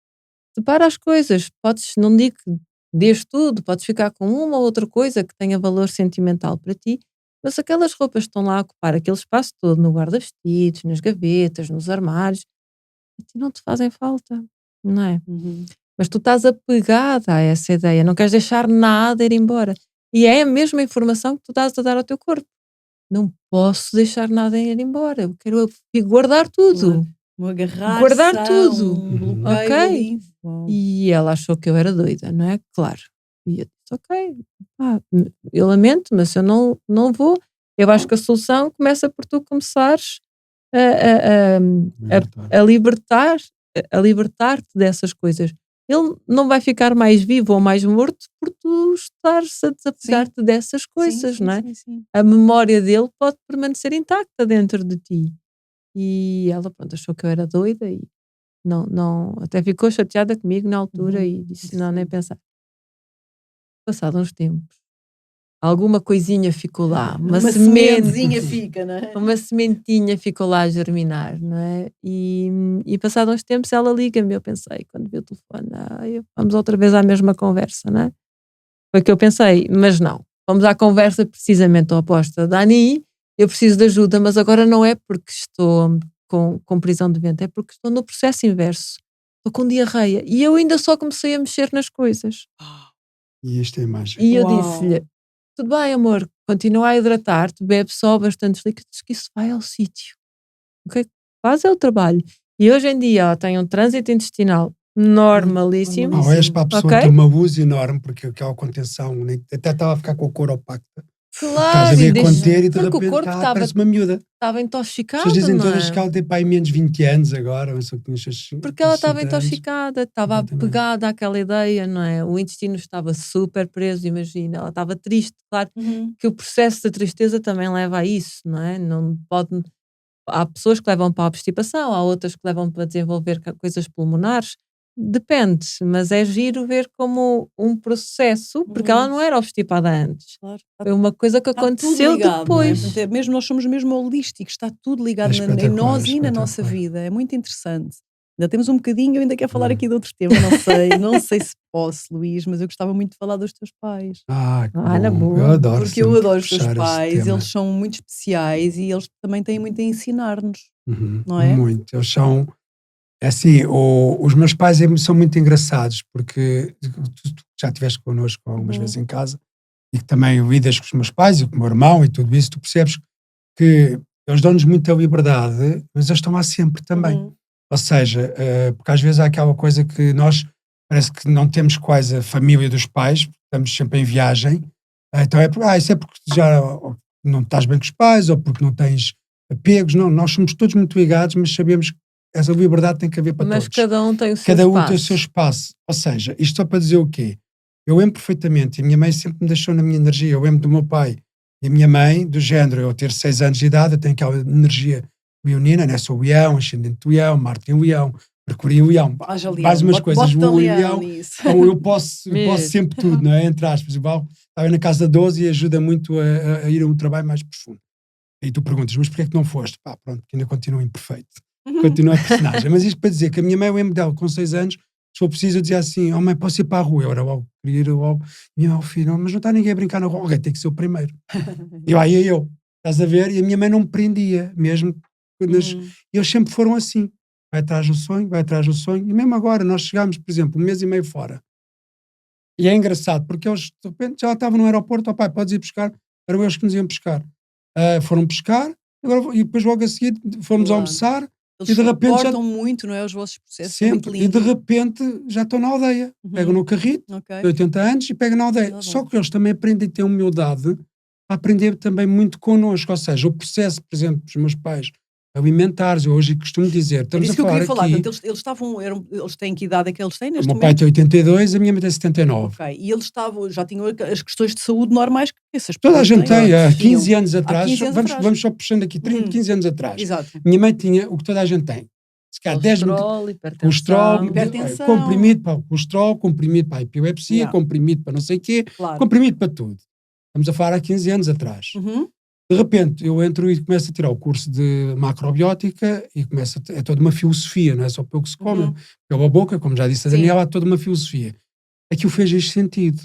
separa as coisas, não digo que dês tudo, podes ficar com uma ou outra coisa que tenha valor sentimental para ti, mas aquelas roupas que estão lá a ocupar aquele espaço todo, no guarda-vestidos, nas gavetas, nos armários, a ti não te fazem falta, não é? Mas tu estás apegada a essa ideia, não queres deixar nada ir embora. E é a mesma informação que tu estás a dar ao teu corpo. Não posso deixar nada ir embora, eu quero guardar tudo. Guardar tudo. Ok? E ela achou que eu era doida, não é? Claro. E eu disse, ok, eu lamento, mas eu não vou. Eu acho que a solução começa por tu começares a libertar-te dessas coisas. Ele não vai ficar mais vivo ou mais morto por tu estares a desapegar-te dessas coisas, não é? Sim. A memória dele pode permanecer intacta dentro de ti. E ela, pronto, achou que eu era doida e Não, até ficou chateada comigo na altura e disse, não, nem pensar. Passado uns tempos, alguma coisinha ficou lá, uma sementezinha fica, não é? Uma sementinha ficou lá a germinar, não é? E passado uns tempos ela liga-me, eu pensei, quando vi o telefone, vamos outra vez à mesma conversa, não é? Foi o que eu pensei, mas não. Vamos à conversa precisamente oposta. Dani, eu preciso de ajuda, mas agora não é porque estou com prisão de ventre, é porque estou no processo inverso. Estou com diarreia e eu ainda só comecei a mexer nas coisas. E esta é a imagem. E eu disse-lhe, tudo bem, amor, continua a hidratar-te, bebe só bastantes líquidos, que isso vai ao sítio. Ok? Faz é o trabalho. E hoje em dia ela tem um trânsito intestinal normalíssimo. És para a pessoa ter um abuso enorme, porque aquela contenção, até estava a ficar com a cor opacta. Claro, estás a ver conter e de repente o corpo parece uma miúda. Estava intoxicada. As pessoas dizem todas que ela tem para aí menos 20 anos agora. Porque ela estava intoxicada, estava apegada àquela ideia, não é? O intestino estava super preso, imagina. Ela estava triste, claro que o processo da tristeza também leva a isso, não é? Não pode... Há pessoas que levam para a obstipação, há outras que levam para desenvolver coisas pulmonares. Depende, mas é giro ver como um processo, porque ela não era obstipada antes. Claro. Foi uma coisa que aconteceu ligado, depois. Não é? Mesmo nós somos mesmo holísticos, está tudo ligado em nós e na nossa vida. É muito interessante. Ainda temos um bocadinho, eu ainda quero falar aqui de outro tema, não sei se posso, Luís, mas eu gostava muito de falar dos teus pais. Na boa. Eu adoro. Porque eu adoro os teus pais, eles são muito especiais e eles também têm muito a ensinar-nos, não é? Muito, eles são... É assim, os meus pais são muito engraçados, porque tu já estiveste connosco algumas vezes em casa, e que também lidas com os meus pais e com o meu irmão e tudo isso, tu percebes que eles dão-nos muita liberdade, mas eles estão lá sempre também. Ou seja, porque às vezes há aquela coisa que nós parece que não temos quase a família dos pais, estamos sempre em viagem, então isso é porque já não estás bem com os pais, ou porque não tens apegos. Não, nós somos todos muito ligados, mas sabemos que essa liberdade tem que haver para todos. Mas cada um tem o seu espaço. Cada um tem o seu espaço. Ou seja, isto só para dizer o quê? Eu lembro perfeitamente, e a minha mãe sempre me deixou na minha energia, eu lembro do meu pai e a minha mãe, do género, eu ter 6 anos de idade, eu tenho aquela energia leonina, né? Sou leão, ascendente do leão, Marte em leão, Mercúrio em leão, mais umas coisas, o leão, então eu posso sempre tudo, não é? Entre aspas, igual, estava na casa 12 e ajuda muito a ir a um trabalho mais profundo. E tu perguntas, mas porquê é que não foste? Pronto, que ainda continua imperfeito. Continua a personagem. Mas isto para dizer que a minha mãe, eu lembro dela com 6 anos, se for preciso, eu dizia assim: mãe, posso ir para a rua? Eu era logo, queria ir logo. E meu filho, mas não está ninguém a brincar na rua, alguém tem que ser o primeiro. E aí eu, estás a ver? E a minha mãe não me prendia, mesmo. E eles sempre foram assim: vai atrás do sonho, vai atrás do sonho. E mesmo agora, nós chegámos, por exemplo, 1 mês e meio fora. E é engraçado, porque eles, de repente, já estavam no aeroporto: pai, podes ir buscar? Eram eles que nos iam buscar. Foram buscar, e depois logo a seguir fomos almoçar. Eles e de repente suportam muito, não é? Os vossos processos sempre, muito lindos. e de repente já estão na aldeia. Pegam no carrito, de 80 anos, e pegam na aldeia. Só que eles também aprendem a ter humildade, a aprender também muito connosco. Ou seja, o processo, por exemplo, dos meus pais alimentares, eu hoje costumo dizer, estamos a falar aqui... Eles têm que idade é que eles têm neste momento? O meu pai tem 82, a minha mãe tem 79. Ok, e eles já tinham as questões de saúde normais que essas pessoas Toda a gente tem, há 15 anos atrás, vamos só puxando aqui 15 anos atrás. Exato. Minha mãe tinha o que toda a gente tem. Se calhar 10 colesterol, hipertensão, comprimido para o colesterol, comprimido para a epilepsia, comprimido para não sei o quê, comprimido para tudo. Estamos a falar há 15 anos atrás. De repente, eu entro e começo a tirar o curso de macrobiótica e é toda uma filosofia, não é só pelo que se come. Pela boca, como já disse a Daniela, há toda uma filosofia. Aquilo fez este sentido.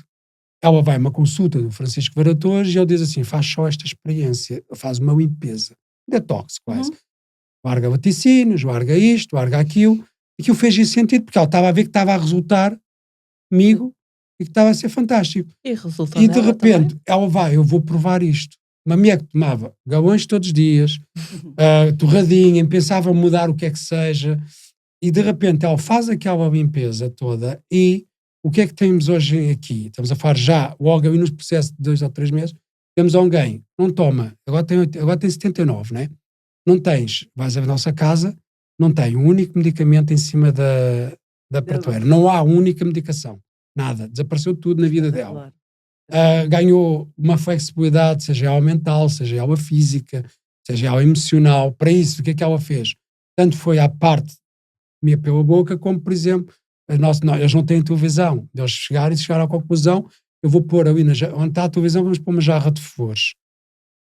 Ela vai a uma consulta do Francisco Varatores e ele diz assim: faz só esta experiência, faz uma limpeza, detox quase. Larga vaticínios, larga isto, larga aquilo. E aquilo fez esse sentido, porque ela estava a ver que estava a resultar comigo e que estava a ser fantástico. E de repente, ela vai, eu vou provar isto. Uma mulher que tomava galões todos os dias, torradinha, pensava mudar o que é que seja, e de repente ela faz aquela limpeza toda. E o que é que temos hoje aqui? Estamos a falar já, logo ali nos processos de 2 ou 3 meses, temos alguém, não toma, agora tem 79, não é? Não tens, vais à nossa casa, não tem um único medicamento em cima da prateleira, não há única medicação, nada, desapareceu tudo na vida dela. Ganhou uma flexibilidade, seja ela mental, seja ela física, seja ela emocional. Para isso, o que é que ela fez? Tanto foi à parte comia pela boca, como por exemplo, eles não têm televisão, eles chegaram à conclusão, eu vou pôr ali, onde está a televisão, vamos pôr uma jarra de flores,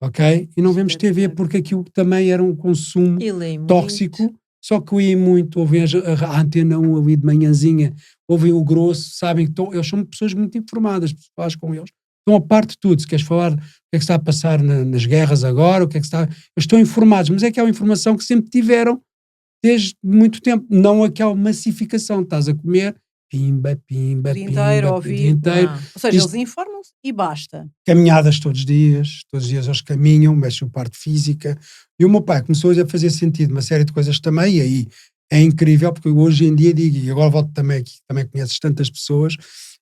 ok? E não vemos TV, porque aquilo também era um consumo tóxico, só que eu ia muito, ouvem a Antena 1 ali de manhãzinha, ouvem o grosso, sabem que eles são pessoas muito informadas, falas com eles, estão a parte de tudo. Se queres falar o que é que está a passar nas guerras agora, o que é que está, eles estão informados, mas é aquela informação que sempre tiveram desde muito tempo, não aquela massificação, estás a comer, pimba, o dia inteiro, o dia inteiro. Ou seja, eles informam-se e basta. Caminhadas todos os dias eles caminham, mexem a parte física, e o meu pai começou a fazer sentido uma série de coisas também, e aí é incrível, porque hoje em dia digo, e agora volto também aqui, também conheces tantas pessoas,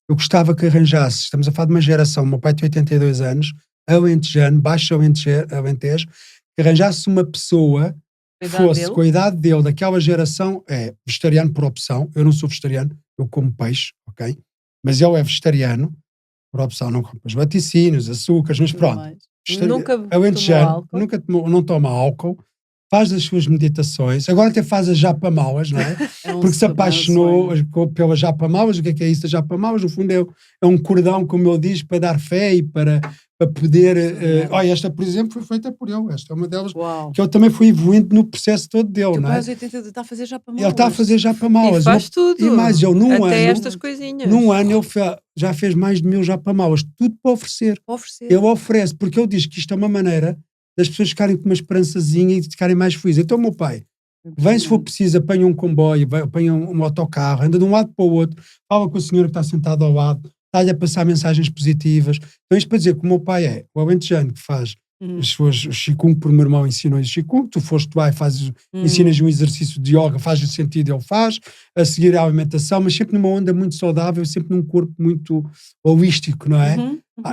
eu gostava que arranjasse, estamos a falar de uma geração, o meu pai tem 82 anos, alentejano, baixo Alentejo, que arranjasse uma pessoa que fosse com a idade dele, daquela geração, vegetariano por opção, eu não sou vegetariano, eu como peixe, ok? Mas ele é vegetariano, por opção, não come os laticínios, açúcares, mas pronto. Nunca alentejano, não toma álcool, faz as suas meditações, agora até faz as japamauas, não é? Porque se apaixonou pela japamauas. O que é isso das japamauas? No fundo é um cordão, como ele diz, para dar fé e para poder... olha, esta, por exemplo, foi feita por ele. Esta é uma delas. Uau. Que eu também fui evoluindo no processo todo dele, Teu não é? pai aos 80 está a fazer japamauas. Ele está a fazer japamauas. E faz tudo. E mais, ele num até ano... estas coisinhas. Num ano ele já fez mais de 1000 japamauas. Tudo para oferecer. Ele oferece, porque ele diz que isto é uma maneira das pessoas ficarem com uma esperançazinha e ficarem mais felizes. Então, meu pai, vem se for preciso, apanha um comboio, apanha um autocarro, anda de um lado para o outro, fala com a senhora que está sentada ao lado, está-lhe a passar mensagens positivas. Então, isto para dizer que o meu pai é o alentejano que faz o Qigong, por meu irmão ensinou o Qigong, tu foste lá e fazes, ensinas um exercício de yoga, faz o sentido, ele faz, a seguir a alimentação, mas sempre numa onda muito saudável, sempre num corpo muito holístico, não é?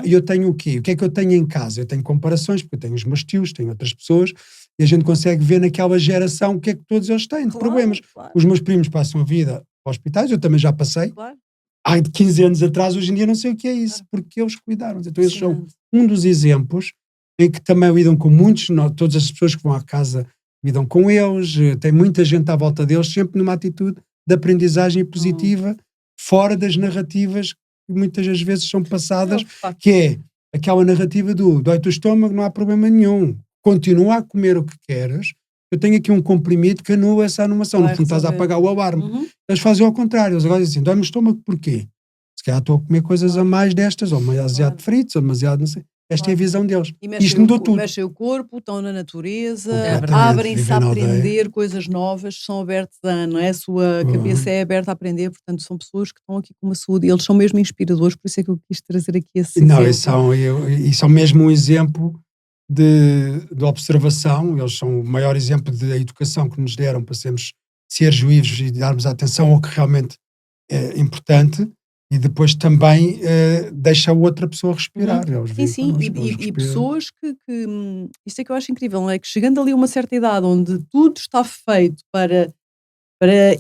E eu tenho o quê? O que é que eu tenho em casa? Eu tenho comparações, porque eu tenho os meus tios, tenho outras pessoas, e a gente consegue ver naquela geração o que é que todos eles têm de problemas. Claro. Os meus primos passam a vida a hospitais, eu também já passei. Claro. Há 15 anos atrás, hoje em dia não sei o que é isso, porque eles cuidaram. Então eles são um dos exemplos em que também lidam com muitos, todas as pessoas que vão à casa lidam com eles, tem muita gente à volta deles, sempre numa atitude de aprendizagem positiva, fora das narrativas que muitas das vezes são passadas, que é aquela narrativa do dói-te o estômago, não há problema nenhum, continua a comer o que queres, eu tenho aqui um comprimido que anula essa anumação, no fundo estás a apagar o alarme. Eles fazem ao contrário, eles agora dizem, dói-me o estômago porquê? Se calhar estou a comer coisas a mais destas, ou demasiado fritos, ou demasiado não sei. Esta é a visão deles. Isto mudou tudo. Mexem o corpo, estão na natureza, abrem-se a aprender coisas novas, são abertos não é? A sua cabeça é aberta a aprender, portanto são pessoas que estão aqui com uma saúde, e eles são mesmo inspiradores, por isso é que eu quis trazer aqui esse exemplo. Não, e são mesmo um exemplo de observação, eles são o maior exemplo de educação que nos deram para sermos seres vivos e darmos a atenção ao que realmente é importante. E depois também deixa a outra pessoa respirar. Sim, e pessoas que isto é que eu acho incrível, não é? Que chegando ali a uma certa idade onde tudo está feito para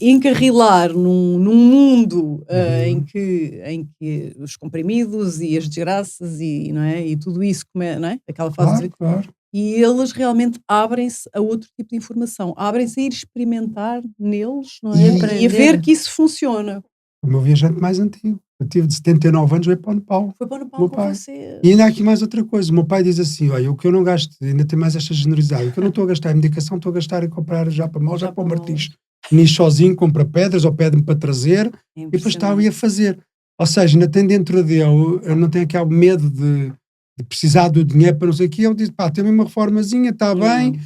encarrilar num mundo em que os comprimidos e as desgraças e, não é? E tudo isso, não é? Aquela fase claro. E eles realmente abrem-se a outro tipo de informação, abrem-se a ir experimentar neles, não é? E a ver que isso funciona. O meu viajante mais antigo, eu tive de 79 anos, veio para o Nepal. Foi para o Nepal com você. E ainda há aqui mais outra coisa, o meu pai diz assim, olha, o que eu não gasto, ainda tem mais esta generosidade, o que eu não estou a gastar em medicação, estou a gastar em comprar já para o Martins. Nisso sozinho, compra pedras ou pede-me para trazer, e depois está ali a fazer. Ou seja, ainda tem dentro dele, eu não tenho aquele medo de precisar do dinheiro para não sei o quê, ele diz, pá, tem uma reformazinha, está bem,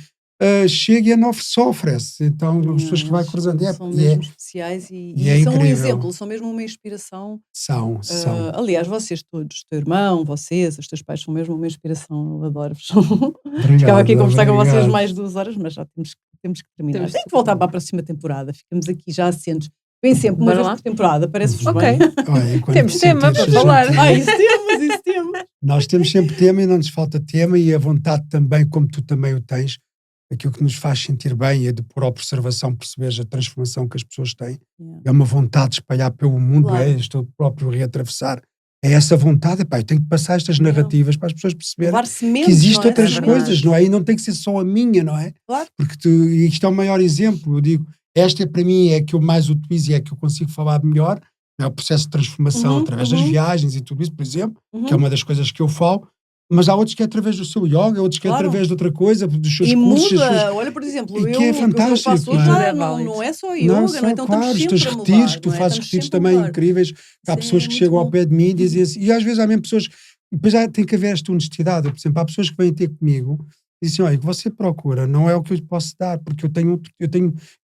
chega e só oferece. Então, as pessoas que vai cruzando. São mesmo especiais e são um exemplo, são mesmo uma inspiração. São. Aliás, vocês todos, teu irmão, vocês, os teus pais, são mesmo uma inspiração, eu adoro-vos. Ficava aqui a conversar com vocês mais 2 horas, mas já temos que terminar. Tem que voltar para a próxima temporada, ficamos aqui já assentos. Vem sempre uma vez por temporada, parece-vos bem. Temos tema para falar. Isso temos. Nós temos sempre tema e não nos falta tema, e a vontade também, como tu também o tens, aquilo que nos faz sentir bem é de, por observação, perceberes a transformação que as pessoas têm. É uma vontade de espalhar pelo mundo, estou próprio reatravessar. É essa vontade, eu tenho que passar estas narrativas para as pessoas perceberem que existem outras coisas, não é? E não tem que ser só a minha, não é? Claro. Porque isto é o maior exemplo, eu digo, Esta para mim é a que eu mais utilizo e é a que eu consigo falar melhor, é o processo de transformação através das viagens e tudo isso, por exemplo, que é uma das coisas que eu falo, mas há outros que é através do seu yoga, outros que é através de outra coisa, dos seus E cursos. muda, olha, por exemplo, E que é o que eu fantástico, faço hoje não é? não é só Não, yoga, não só, é? Então claro, os estamos teus sempre a retiros, mudar, que tu não é? fazes Estamos retiros sempre a também mudar. incríveis, que há Isso pessoas é que muito chegam ao bom. pé de mim e dizem assim, e às vezes há mesmo pessoas, e depois tem que haver esta honestidade, por exemplo, há pessoas que vêm ter comigo e dizem, olha, o que você procura não é o que eu lhe posso dar, porque eu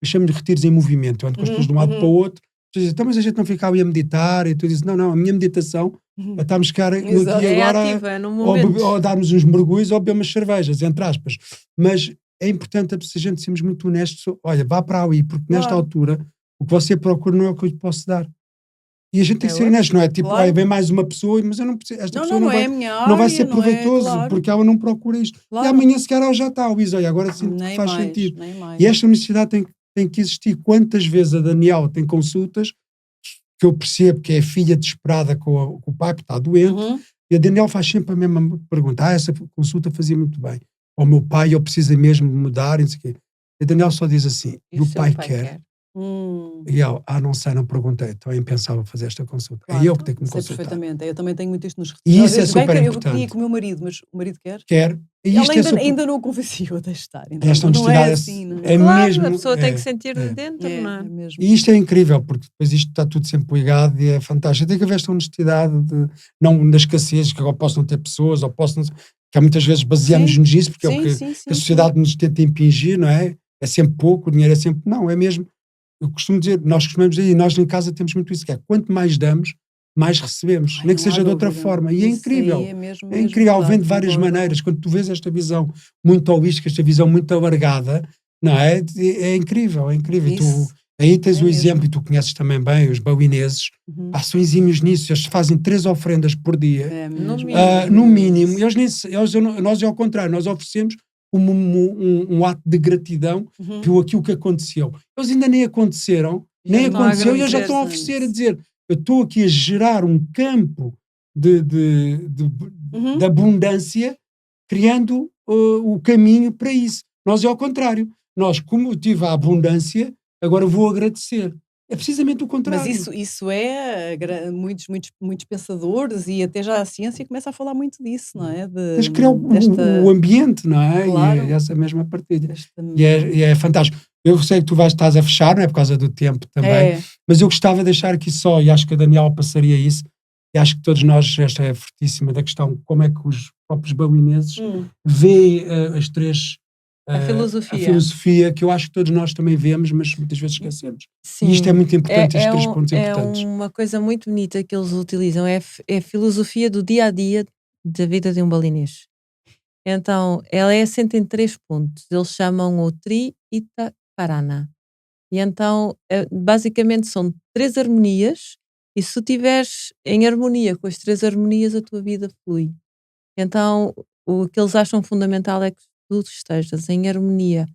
chamo de retiros em movimento, eu ando com as pessoas de um lado para o outro, dizem, então mas a gente não fica ali a meditar, e tu dizes, não, a minha meditação é estarmos cá aqui Exato. É agora, ativa, é no momento. ou darmos uns mergulhos ou beber umas cervejas, entre aspas, mas é importante se a gente sermos muito honestos, olha, vá para ali, porque nesta Claro. altura o que você procura não é o que eu lhe posso dar. E a gente tem que ser hoje. honesto, não é? Tipo, Claro. olha, vem mais uma pessoa, mas eu não preciso, esta pessoa não é vai, a minha não vai área, ser não é, proveitoso, claro. porque ela não procura isto. E Claro. amanhã se calhar ela já está, Luís, olha, agora sinto que Nem faz mais, sentido. nem mais. E esta honestidade tem que existir. Quantas vezes a Daniela tem consultas que eu percebo que é filha desesperada com o pai, porque está doente, e a Daniela faz sempre a mesma pergunta, essa consulta fazia muito bem. Ao meu pai, eu preciso mesmo mudar, e não sei o quê. E a Daniela só diz assim, E e o seu pai quer. E ela, não sei, não perguntei, então é impensável fazer esta consulta. Claro, É eu que tenho que me sei consultar. perfeitamente. Eu também tenho muito isto nos E retiros. isso é Às vezes, bem super que importante. Eu queria com o meu marido, mas o marido quer. Quer. E Ela isto é super... ainda não o convenceu a deixar estar. Então, Esta não é honestidade assim, não é Claro, mesmo... a pessoa tem é, que sentir de dentro, não é? É mesmo. E isto é incrível, porque depois isto está tudo sempre ligado e é fantástico. Tem que haver esta honestidade não da escassez, que eu posso não ter pessoas, ou posso não... Que há muitas vezes baseamos-nos nisso, porque é o que a sociedade nos tenta impingir, não é? É sempre pouco, o dinheiro é sempre... Não, é mesmo... Eu costumo dizer, nós costumamos dizer, e nós em casa temos muito isso, que é quanto mais damos, mais recebemos, nem que seja de outra forma. E é incrível. É incrível, vem de várias maneiras. Quando tu vês esta visão muito holística, esta visão muito alargada, não é? É incrível, é incrível. E tu, aí tens o exemplo, e tu conheces também bem, os bauineses, são exímios nisso, eles fazem 3 ofrendas por dia, no mínimo. Nós é ao contrário, nós oferecemos como um ato de gratidão por aquilo que aconteceu. Eles ainda nem aconteceram, e eles já estão a oferecer, a dizer, eu estou aqui a gerar um campo de abundância, criando o caminho para isso. Nós é ao contrário. Nós, como eu tive a abundância, agora vou agradecer. É precisamente o contrário. Mas isso é, muitos pensadores e até já a ciência começa a falar muito disso, não é? Tens de criar o ambiente, não é? Claro. E é essa mesma partilha. E é fantástico. Eu sei que estás a fechar, não é? Por causa do tempo também. Mas eu gostava de deixar aqui só, e acho que a Daniela passaria isso, e acho que todos nós, esta é fortíssima da questão, como é que os próprios bauineses veem as três... A filosofia que eu acho que todos nós também vemos, mas muitas vezes esquecemos. Sim. E isto é muito importante, estes 3 pontos é importantes. É uma coisa muito bonita que eles utilizam, é a filosofia do dia-a-dia da vida de um balinês. Então, ela é assente em 3 pontos. Eles chamam o Tri Ita Karana. E então, basicamente são 3 harmonias, e se tu estiveres em harmonia com as 3 harmonias, a tua vida flui. Então, o que eles acham fundamental é que tu estejas em harmonia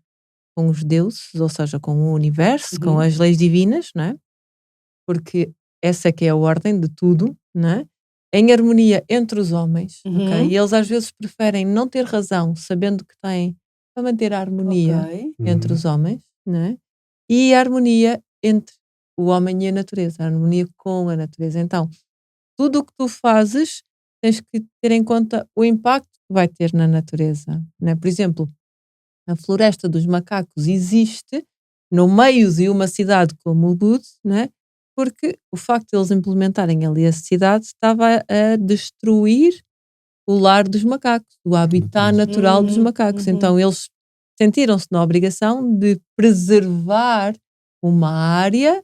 com os deuses, ou seja, com o universo, com as leis divinas, não é? Porque essa é que é a ordem de tudo, não é? Em harmonia entre os homens, ok? E eles às vezes preferem não ter razão, sabendo que têm, para manter a harmonia entre os homens, não é? E a harmonia entre o homem e a natureza, a harmonia com a natureza. Então, tudo o que tu fazes, tens que ter em conta o impacto que vai ter na natureza, não é? Por exemplo, a Floresta dos Macacos existe no meio de uma cidade como o Ubud, não é? Porque o facto de eles implementarem ali a cidade estava a destruir o lar dos macacos, o habitat natural dos macacos. Então eles sentiram-se na obrigação de preservar uma área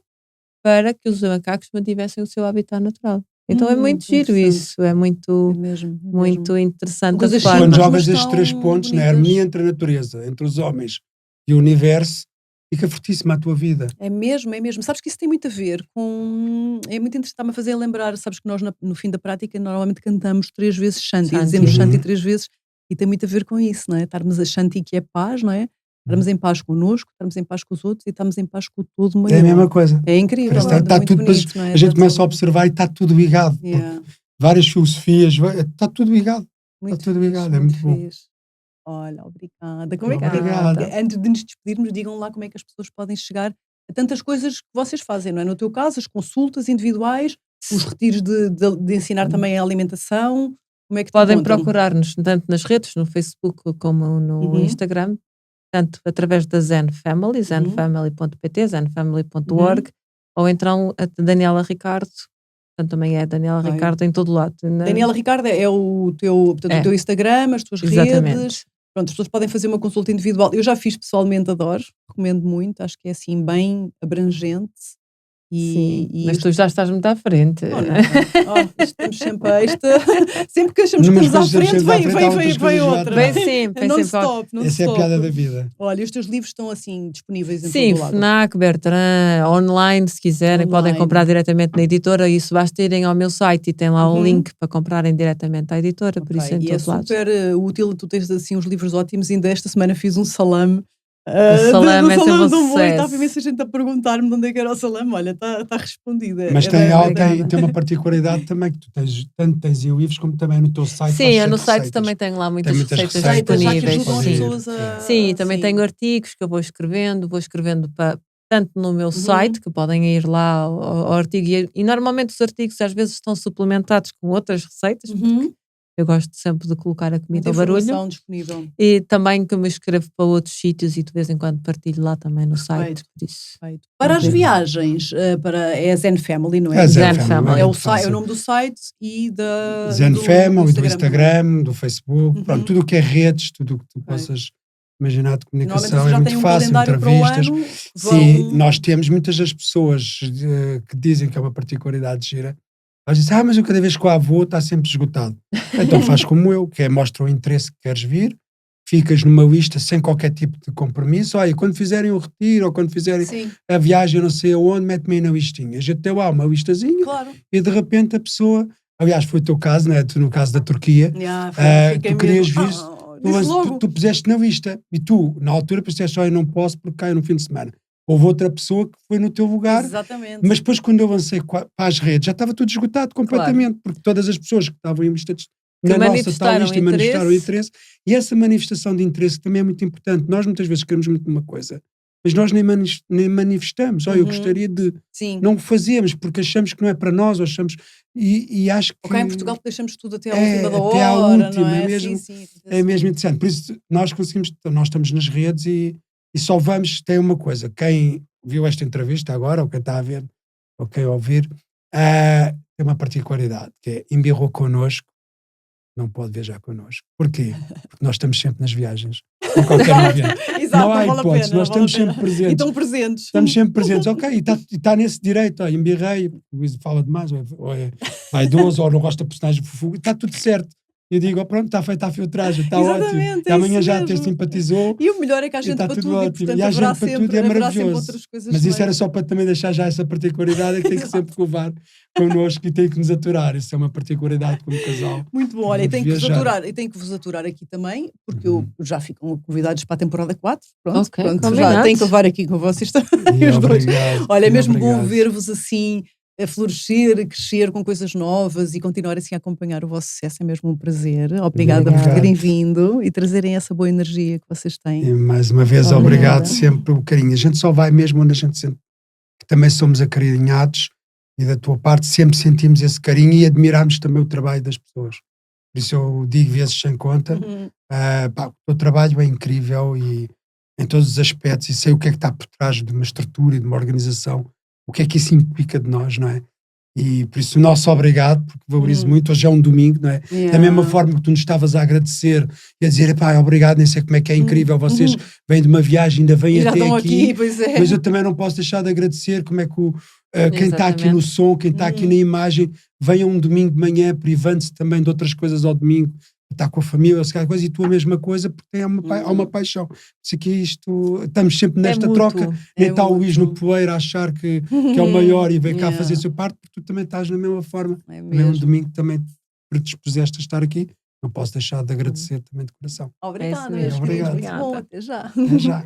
para que os macacos mantivessem o seu habitat natural. Então é muito giro isso, é muito, muito interessante. Quando jogas estes 3 pontos, na harmonia entre a natureza, entre os homens e o universo, fica fortíssima a tua vida. É mesmo. Sabes que isso tem muito a ver com... É muito interessante, está-me a fazer lembrar, sabes que nós no fim da prática normalmente cantamos 3 vezes Shanti, dizemos Shanti 3 vezes, e tem muito a ver com isso, não é? Estarmos a Shanti, que é paz, não é? Estarmos em paz connosco, estarmos em paz com os outros e estarmos em paz com o todo maior. É a mesma coisa. É incrível, está tudo bonito, não é? A gente começa a observar e está tudo ligado. Várias filosofias, está tudo ligado. Está tudo ligado, é muito bom. Olha, obrigada. Obrigada. Antes de nos despedirmos, digam lá como é que as pessoas podem chegar a tantas coisas que vocês fazem, não é? No teu caso, as consultas individuais, os retiros de ensinar também a alimentação. Como é que te Podem encontram? procurar-nos tanto nas redes, no Facebook como no Instagram, tanto através da Zen Family, zenfamily.pt, zenfamily.org, ou então a Daniela Ricardo, portanto também é Daniela Ricardo em todo lado. Daniela Ricardo é o teu, portanto, o teu Instagram, as tuas redes. Pronto, as pessoas podem fazer uma consulta individual. Eu já fiz pessoalmente, adoro, recomendo muito, acho que é assim bem abrangente. Mas tu já estás muito à frente. Estamos sempre a sempre que achamos que estamos à frente, vem outra. Vem sempre. Non-stop. Essa é a piada da vida. Olha, os teus livros estão assim disponíveis em todo lado. FNAC, Bertrand, online, se quiserem, podem comprar diretamente na editora. Isso basta irem ao meu site e tem lá o link para comprarem diretamente à editora. Por isso, em e é super útil, tu tens assim uns livros ótimos. Ainda esta semana fiz um salame. O salame é sempre um sucesso. Estava imensa gente a perguntar-me de onde é que era o salame. Olha, está respondido. Mas tem uma particularidade também que tu tens, tanto tens em livros como também no teu site. Sim, no site também tenho lá muitas receitas disponíveis. Sim, também tenho artigos que eu vou escrevendo tanto no meu site, que podem ir lá ao artigo, e normalmente os artigos às vezes estão suplementados com outras receitas, porque eu gosto sempre de colocar a comida ao barulho. Disponível. E também que me escrevo para outros sítios e de vez em quando partilho lá também no site. Por isso. Para as viagens, é a Zen Family, não é? É Zen Family. É o nome do site e da Zen Family, do Instagram, do Facebook, pronto, tudo o que é redes, tudo o que tu possas imaginar de comunicação é muito fácil, entrevistas. Sim, nós temos muitas das pessoas que dizem que é uma particularidade gira. Elas dizem, mas eu cada vez que lá vou está sempre esgotado. Então faz como eu, que é mostra o interesse que queres vir, ficas numa lista sem qualquer tipo de compromisso. Olha, quando fizerem o retiro ou quando fizerem a viagem, eu não sei aonde, mete-me aí na listinha. A gente tem lá uma listazinha e de repente a pessoa, aliás, foi o teu caso, né? Tu no caso da Turquia, tu querias vir, tu puseste na lista e tu, na altura, puseste, olha, não posso porque caio no fim de semana. Houve outra pessoa que foi no teu lugar. Exatamente. Mas depois quando eu avancei para as redes já estava tudo esgotado completamente, porque todas as pessoas que estavam em lista na nossa tal lista manifestaram interesse, e essa manifestação de interesse também é muito importante. Nós muitas vezes queremos muito uma coisa, mas nós nem manifestamos. Eu gostaria de... Não o fazemos porque achamos que não é para nós, ou achamos... E acho que... em Portugal deixamos tudo até à última da hora, até à última, não é? É mesmo interessante. Por isso nós estamos nas redes e só vamos, tem uma coisa, quem viu esta entrevista agora, ou quem está a ver, ou quem ouvir, tem uma particularidade, que é embirrou connosco, não pode viajar connosco. Porquê? Porque nós estamos sempre nas viagens. Em qualquer evento. Exato, não há hipótese, nós estamos sempre presentes. E estão presentes. Estamos sempre presentes, ok, e está nesse direito, embirrei, o Luís fala demais, ou é vaidoso, ou não gosta de personagem fofugo, está tudo certo. Eu digo, pronto, está feita a filtragem, está ótimo. E amanhã já te simpatizou. E o melhor é que há gente para tudo, e portanto haverá sempre outras coisas. Mas isso era só para também deixar já essa particularidade, que tem que sempre levar connosco e tem que nos aturar. Isso é uma particularidade como casal. Muito bom, olha, e tenho que vos aturar aqui também, porque eu já ficam convidados para a temporada 4. Pronto, já tenho que levar aqui com vocês também, os dois. Olha, é mesmo bom ver-vos assim, a florescer, a crescer com coisas novas e continuar assim a acompanhar o vosso sucesso. É mesmo um prazer. Obrigada por terem vindo e trazerem essa boa energia que vocês têm. E mais uma vez, obrigado sempre pelo carinho. A gente só vai mesmo onde a gente sente que também somos acarinhados, e da tua parte sempre sentimos esse carinho e admiramos também o trabalho das pessoas. Por isso eu digo vezes sem conta, o teu trabalho é incrível e em todos os aspectos, e sei o que é que está por trás de uma estrutura e de uma organização, o que é que isso implica de nós, não é? E por isso o nosso obrigado, porque valorizo muito. Hoje é um domingo, não é? Da mesma forma que tu nos estavas a agradecer e a dizer, obrigado, nem sei como é que é incrível, vocês vêm de uma viagem, ainda vêm até aqui, mas eu também não posso deixar de agradecer como é que quem está aqui no som, quem está aqui na imagem, venha um domingo de manhã, privando-se também de outras coisas ao domingo, está com a família, coisa, e tu a mesma coisa, porque há uma paixão. Se aqui estamos sempre nesta troca, nem está o Luís no poeiro a achar que é o maior e vem cá fazer a sua parte, porque tu também estás na mesma forma. Um domingo também predispuseste a estar aqui. Não posso deixar de agradecer também de coração. Obrigada, obrigado. Muito bom, até já. Até já.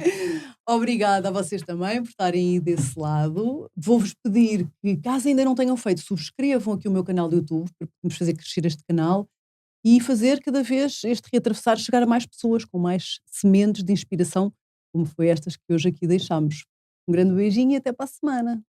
Obrigada a vocês também por estarem aí desse lado. Vou-vos pedir que, caso ainda não tenham feito, subscrevam aqui o meu canal do YouTube, para vamos fazer crescer este canal e fazer cada vez este reatravessar chegar a mais pessoas com mais sementes de inspiração, como foi estas que hoje aqui deixámos. Um grande beijinho e até para a semana.